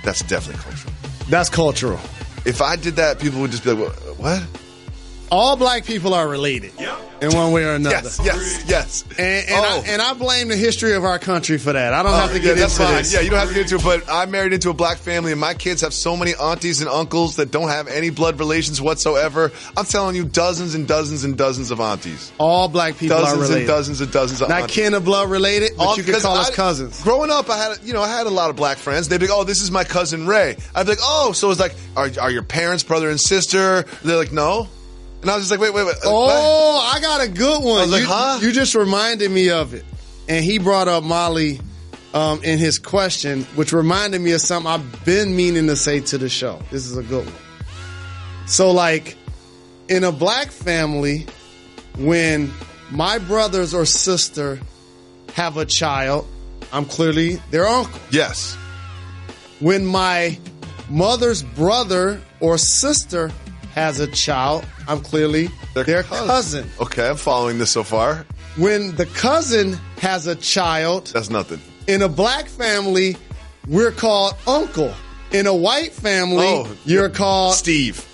That's definitely cultural.
That's cultural.
If I did that, people would just be like, what?
All black people are related in one way or another.
Yes.
And I blame the history of our country for that. I don't have to get into this.
Yeah, you don't have to get into it, but I'm married into a black family, and my kids have so many aunties and uncles that don't have any blood relations whatsoever. I'm telling you, dozens and dozens and dozens of aunties.
All black people are related.
Dozens and dozens of aunties.
Not kin or blood related, but you can call us cousins.
Growing up, I had a lot of black friends. They'd be like, oh, this is my cousin Ray. I'd be like, oh, so it's like, are your parents brother and sister? They're like, no. And I was just like, wait.
Oh, I got a good one.
I was like, huh?
You just reminded me of it. And he brought up Molly in his question, which reminded me of something I've been meaning to say to the show. This is a good one. So, like, in a black family, when my brothers or sister have a child, I'm clearly their uncle.
Yes.
When my mother's brother or sister has a child, I'm clearly their cousin.
Okay, I'm following this so far.
When the cousin has a child,
that's nothing.
In a black family, we're called uncle. In a white family, you're called
Steve.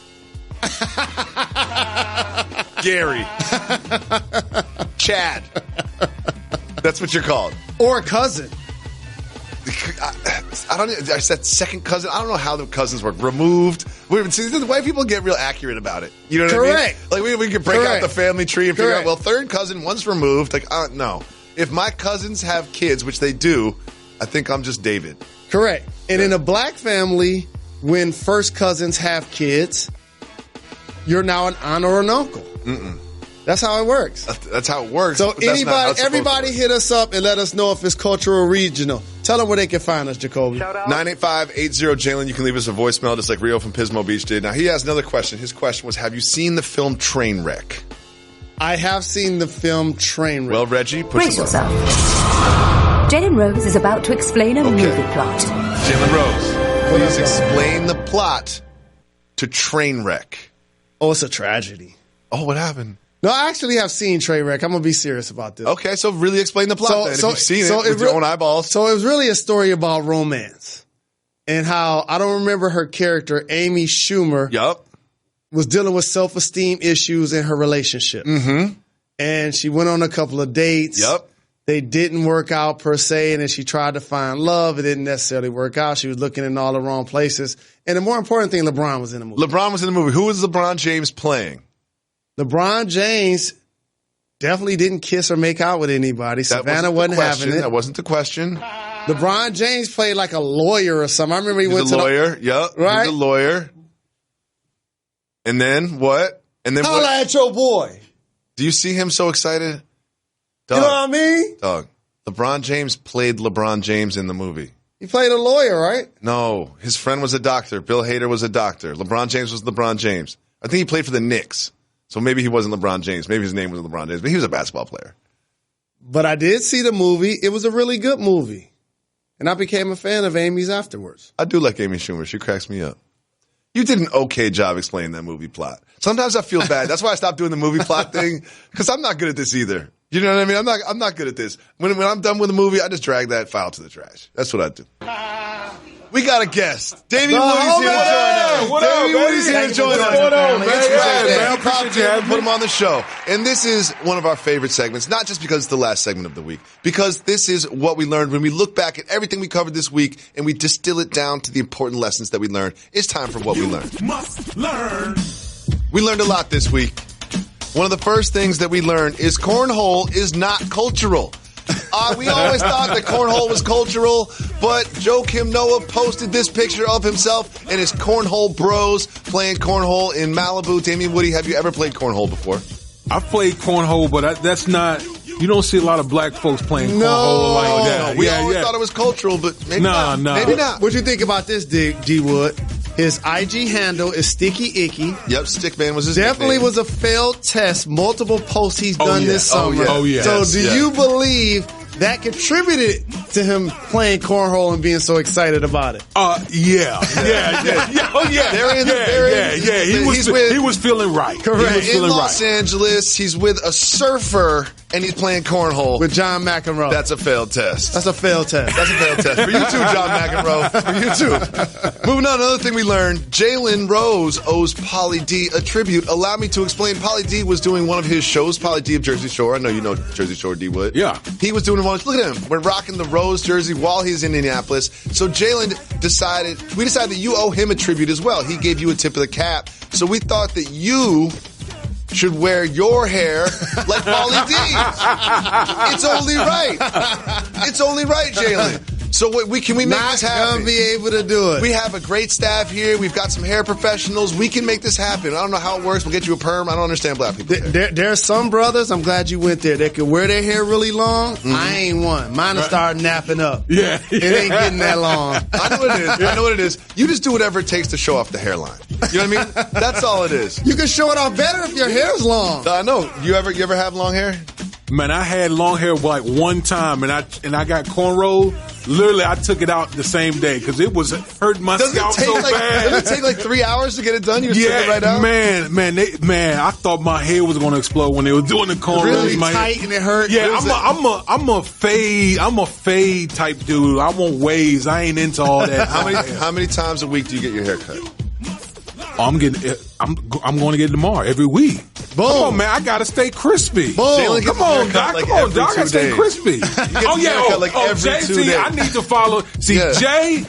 Gary. Chad. That's what you're called.
Or a cousin.
I don't know. I said second cousin. I don't know how the cousins work. Removed. See, the white people get real accurate about it. You know what
Correct.
I mean? Like we can break out the family tree and figure out, well, third cousin, once removed. Like, no. If my cousins have kids, which they do, I think I'm just David.
Correct. And in a black family, when first cousins have kids, you're now an aunt or an uncle.
Mm-mm.
That's how it works.
That's how it works.
So everybody hit us up and let us know if it's cultural or regional. Tell them where they can find us, Jacoby.
985-80-JALEN. You can leave us a voicemail just like Rio from Pismo Beach did. Now, he has another question. His question was, have you seen the film Trainwreck?
I have seen the film Trainwreck.
Well, Reggie,
brace yourself. Jalen Rose is about to explain a movie plot.
Jalen Rose, please explain the plot to Trainwreck.
Oh, it's a tragedy.
Oh, what happened?
No, I actually have seen Trainwreck. I'm going to be serious about this.
Okay, so really explain the plot then, if you've seen it with your own eyeballs.
So it was really a story about romance and how, I don't remember her character, Amy Schumer, was dealing with self-esteem issues in her relationship.
Mm-hmm.
And she went on a couple of dates. They didn't work out per se, and then she tried to find love. It didn't necessarily work out. She was looking in all the wrong places. And the more important thing, LeBron was in the movie.
LeBron was in the movie. Who was LeBron James playing?
LeBron James definitely didn't kiss or make out with anybody. Savannah wasn't having it.
That wasn't the question.
LeBron James played like a lawyer or something. I remember he went to
a lawyer.
Right?
He was a lawyer. And then what? And then
holla at your boy.
Do you see him so excited? Doug,
you know what I mean?
Doug, LeBron James played LeBron James in the movie.
He played a lawyer, right?
No. His friend was a doctor. Bill Hader was a doctor. LeBron James was LeBron James. I think he played for the Knicks. So maybe he wasn't LeBron James. Maybe his name was LeBron James, but he was a basketball player.
But I did see the movie. It was a really good movie. And I became a fan of Amy's afterwards.
I do like Amy Schumer. She cracks me up. You did an okay job explaining that movie plot. Sometimes I feel bad. That's why I stopped doing the movie plot thing, because I'm not good at this either. You know what I mean? I'm not good at this. When I'm done with a movie, I just drag that file to the trash. That's what I do. We got a guest. Davey Woody's here to join us. Davey Woody's here to join us.
What up, man?
Put him on the show. And this is one of our favorite segments, not just because it's the last segment of the week, because this is what we learned when we look back at everything we covered this week and we distill it down to the important lessons that we learned. It's time for what we learned.
Must learn.
We learned a lot this week. One of the first things that we learned is cornhole is not cultural. We always thought that cornhole was cultural, but Joakim Noah posted this picture of himself and his cornhole bros playing cornhole in Malibu. Damie Woody, have you ever played cornhole before?
I've played cornhole, but that's not... You don't see a lot of black folks playing cornhole like that.
We always thought it was cultural, but maybe not. Maybe not.
What you think about this, D Wood? His IG handle is Sticky Icky.
Yep, Stickman was his
Definitely
nickname.
was a failed test. Multiple posts he's done this summer.
Oh, yeah.
So do you believe that contributed to him playing cornhole and being so excited about it.
Yeah. Oh, yeah. He was feeling right.
Correct.
In Los Angeles, he's with a surfer and he's playing cornhole
with John McEnroe.
That's a failed test.
That's a failed test.
That's a failed test. For you too, John McEnroe. For you too. Moving on, another thing we learned, Jalen Rose owes Pauly D a tribute. Allow me to explain. Pauly D was doing one of his shows, Pauly D of Jersey Shore. I know you know Jersey Shore, D Wood.
Yeah.
He was doing one. Look at him. We're rocking the Rose jersey while he's in Indianapolis. So Jalen decided that you owe him a tribute as well. He gave you a tip of the cap. So we thought that you should wear your hair like Pauly D. It's only right. It's only right, Jalen. So can we make this happen?
Not gonna be able to do it.
We have a great staff here. We've got some hair professionals. We can make this happen. I don't know how it works. We'll get you a perm. I don't understand black people.
There are some brothers, I'm glad you went there, that can wear their hair really long. Mm-hmm. I ain't one. Mine will start napping up.
Yeah.
It ain't getting that long.
I know what it is. You just do whatever it takes to show off the hairline. You know what I mean? That's all it is.
You can show it off better if your hair's long.
I know. You ever have long hair?
Man, I had long hair like one time, and I got cornrows. Literally, I took it out the same day because it was hurting my scalp so bad.
Does it take like 3 hours to get it done? You just took it right out?
Man, I thought my hair was going to explode when they were doing the cornrows.
Really tight and it hurt.
Yeah, I'm a fade type dude. I want waves. I ain't into all that.
How many times a week do you get your hair cut?
I'm going to get it tomorrow every week.
Boom.
Come on, man. I got to stay crispy.
Boom.
Come on, Doc.
I got to stay crispy.
Jay,
see, I need to follow. See, Jay,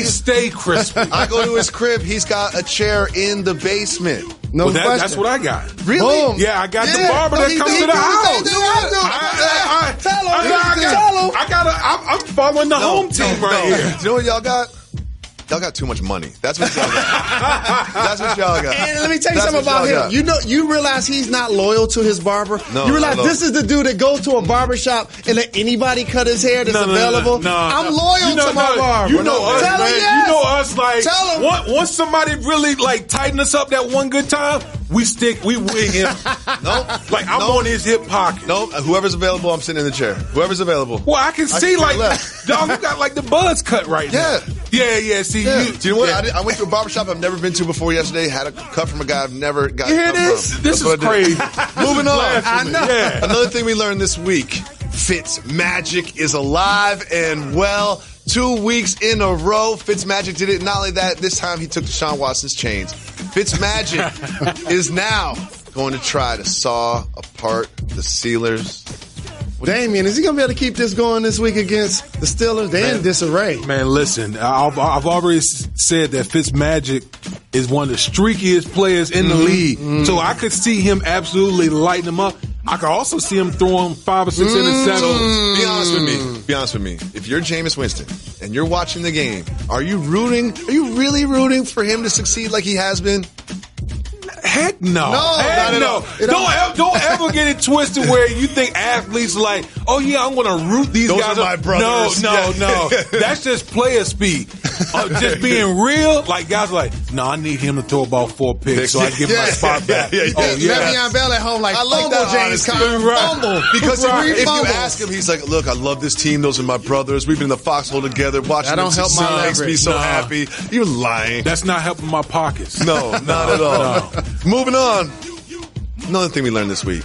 stay crispy.
I go to his crib. He's got a chair in the basement.
No question. That's what I got.
Really?
Boom.
Yeah, I got the barber that comes to the house.
Tell him.
I'm following the home team right here.
Do you know what y'all got? Y'all got too much money. That's what y'all got. That's what y'all got.
And let me tell you something about him.
Got.
You realize he's not loyal to his barber?
No,
you realize this is the dude that goes to a barber shop and let anybody cut his hair that's available?
No,
I'm loyal to my barber.
You know us,
Tell
man.
him yes.
You know us, like,
tell him.
Once somebody really, like, tighten us up that one good time, we wig him.
Nope.
Like, I'm on his hip pocket.
Nope. Whoever's available, I'm sitting in the chair. Whoever's available.
Well, I can see, like, dog, you got, like, the buds cut right now. Yeah. See,
do you know what? I went to a barbershop I've never been to before yesterday. Had a cut from a guy I've never got
you
a
hear
cut
this?
from.
This is crazy.
Moving on.
I know.
Yeah. Another thing we learned this week. Fitzmagic is alive and well. 2 weeks in a row. Fitzmagic did it. Not only that, this time he took Deshaun Watson's chains. Fitzmagic is now going to try to saw apart the Steelers.
Damian, is he going to be able to keep this going this week against the Steelers? They're in disarray.
Man, listen, I've already said that Fitzmagic is one of the streakiest players in the league. Mm-hmm. So I could see him absolutely lighting them up. I could also see him throwing 5 or 6 interceptions.
Be honest with me. If you're Jameis Winston and you're watching the game, are you really rooting for him to succeed like he has been?
Heck no.
Not at all.
Don't ever get it twisted where you think athletes are like, oh yeah, I'm going to root these guys.
Those are my brothers.
No. That's just player speed. Just being real, like guys are like, no, I need him to throw about 4 picks so I get my spot back.
Le'Veon Bell at home like,
I like
fumble, James Conner. Fumble.
Because if you ask him, he's like, look, I love this team. Those are my brothers. We've been in the foxhole together. Watching them succeed makes me so happy. You're lying.
That's not helping my pockets.
No, not at all. No. Moving on. Another thing we learned this week.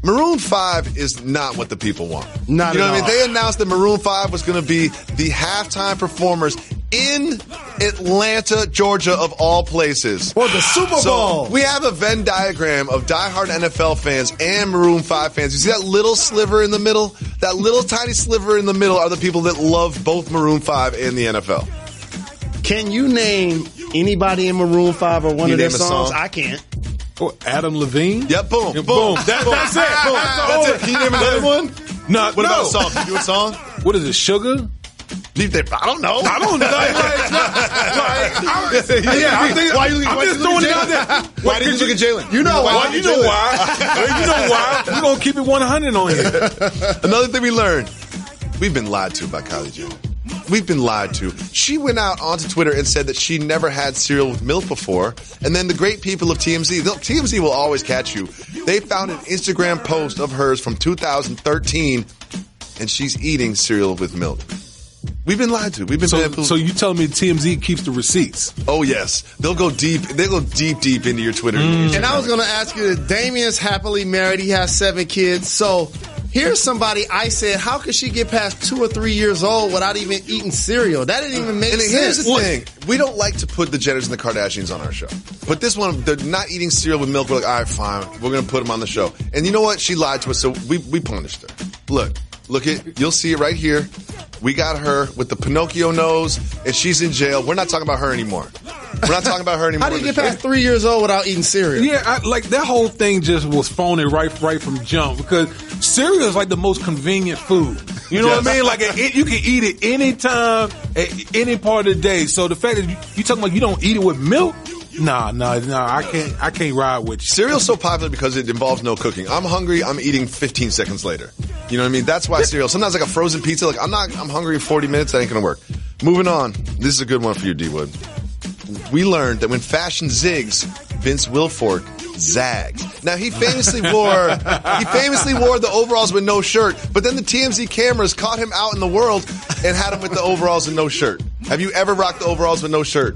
Maroon 5 is not what the people want.
Not
you know
at
what
all.
I mean? They announced that Maroon 5 was going to be the halftime performers in Atlanta, Georgia, of all places.
For the Super Bowl.
So we have a Venn diagram of diehard NFL fans and Maroon 5 fans. You see that little sliver in the middle? That little tiny sliver in the middle are the people that love both Maroon 5 and the NFL.
Can you name anybody in Maroon 5 or one of their songs?
Song?
I can't.
Oh, Adam Levine?
Yep, boom.
That's it.
Boom.
That's
it. Can you name another one?
No.
What about a song? Can you do a song?
What is it, Sugar?
I don't know.
I don't know. I'm just throwing it out there.
Why did you look at Jalen?
You know why. You know why. We're going to keep it 100 on here.
Another thing we learned. We've been lied to by Kylie Jenner. We've been lied to. She went out onto Twitter and said that she never had cereal with milk before. And then the great people of TMZ will always catch you. They found an Instagram post of hers from 2013 and she's eating cereal with milk. We've been lied to. We've been
so you telling me TMZ keeps the receipts?
Oh yes, they'll go deep. They go deep into your Twitter.
And I was going to ask you, Damien's happily married. He has 7 kids. So here's somebody I said, how could she get past 2 or 3 years old without even eating cereal? That didn't even make sense.
Here's the thing. We don't like to put the Jenners and the Kardashians on our show. But this one, they're not eating cereal with milk. We're like, all right, fine. We're going to put them on the show. And you know what? She lied to us, so we punished her. Look it. You'll see it right here. We got her with the Pinocchio nose, and she's in jail. We're not talking about her anymore. How do you
get past 3 years old without eating cereal?
Yeah, like that whole thing just was phony right from jump, because cereal is like the most convenient food. You know what I mean? Like you can eat it anytime, at any part of the day. So the fact that you talking about you don't eat it with milk. Nah, I can't ride with you.
Cereal's so popular because it involves no cooking. I'm hungry, I'm eating 15 seconds later. You know what I mean? That's why cereal. Sometimes like a frozen pizza, like I'm hungry in 40 minutes, that ain't gonna work. Moving on. This is a good one for you, D-Wood. We learned that when fashion zigs, Vince Wilfork zags. Now he famously wore the overalls with no shirt, but then the TMZ cameras caught him out in the world and had him with the overalls and no shirt. Have you ever rocked the overalls with no shirt?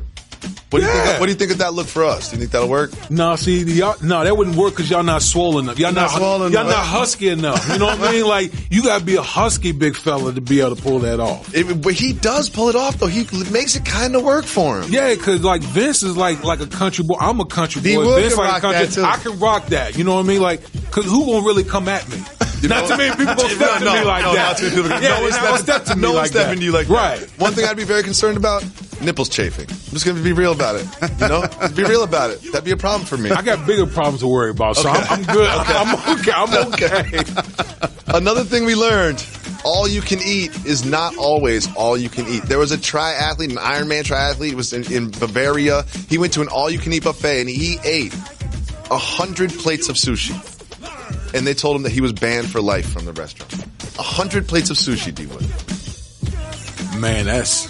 What do you think of that look for us? Do you think that'll work?
No, see, that wouldn't work because y'all not swollen enough. Y'all not husky enough. You know what I mean? Like, you got to be a husky big fella to be able to pull that off.
But he does pull it off, though. He makes it kind of work for him.
Yeah, because, like, Vince is like a country boy. I'm a country boy. Vince like a country. I can rock that. You know what I mean? Like, because who gonna really come at me? Not too many people gonna step to me like that.
Not too many people.
No one step to me like that.
Stepping to you like that. Right. One thing I'd be very concerned about, nipples chafing. I'm just going to be real about it. You know? Be real about it. That'd be a problem for me.
I got bigger problems to worry about, so I'm good. I'm okay.
Another thing we learned, all you can eat is not always all you can eat. There was a triathlete, an Ironman triathlete. It was in Bavaria. He went to an all-you-can-eat buffet, and he ate 100 plates of sushi. And they told him that he was banned for life from the restaurant. 100 plates of sushi, D-Wood.
Man, that's...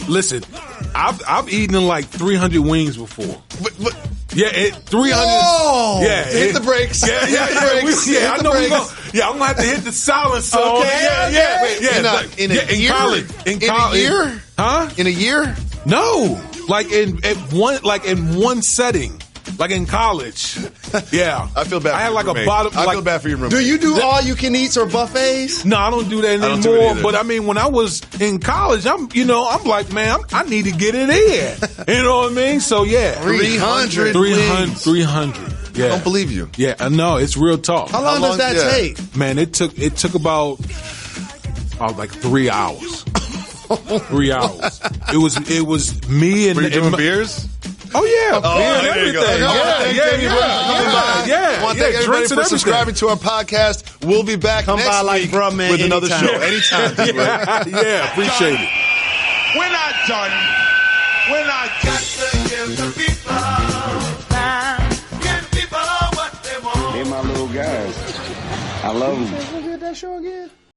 listen, I've eaten like 300 wings before.
But
300.
Oh,
yeah,
hit the brakes.
Yeah, I know we're going. Yeah, I'm gonna have to hit the silence.
Okay,
yeah.
In a year?
College.
In a year?
Huh?
In a year?
No, like in one setting. Like in college. Yeah.
I feel bad.
I had like a bottom.
I feel bad for your roommate.
Do you do all you can eats or buffets?
No, I don't do that anymore. But I mean, when I was in college, I'm like, man, I need to get it in. You know what I mean? So yeah.
300.
Yeah.
I don't believe you.
Yeah, I know. It's real talk.
How long does that take?
Man, it took about like 3 hours. 3 hours. It was me and...
Were you doing beers?
Oh, yeah.
There you go.
Yeah.
I want to thank everybody for subscribing to our podcast. We'll be back next week with another show. Anytime.
Yeah, appreciate it.
We're not done. We're not got to give the people what they want.
They're my little guys. I love them.
Can we get that show again?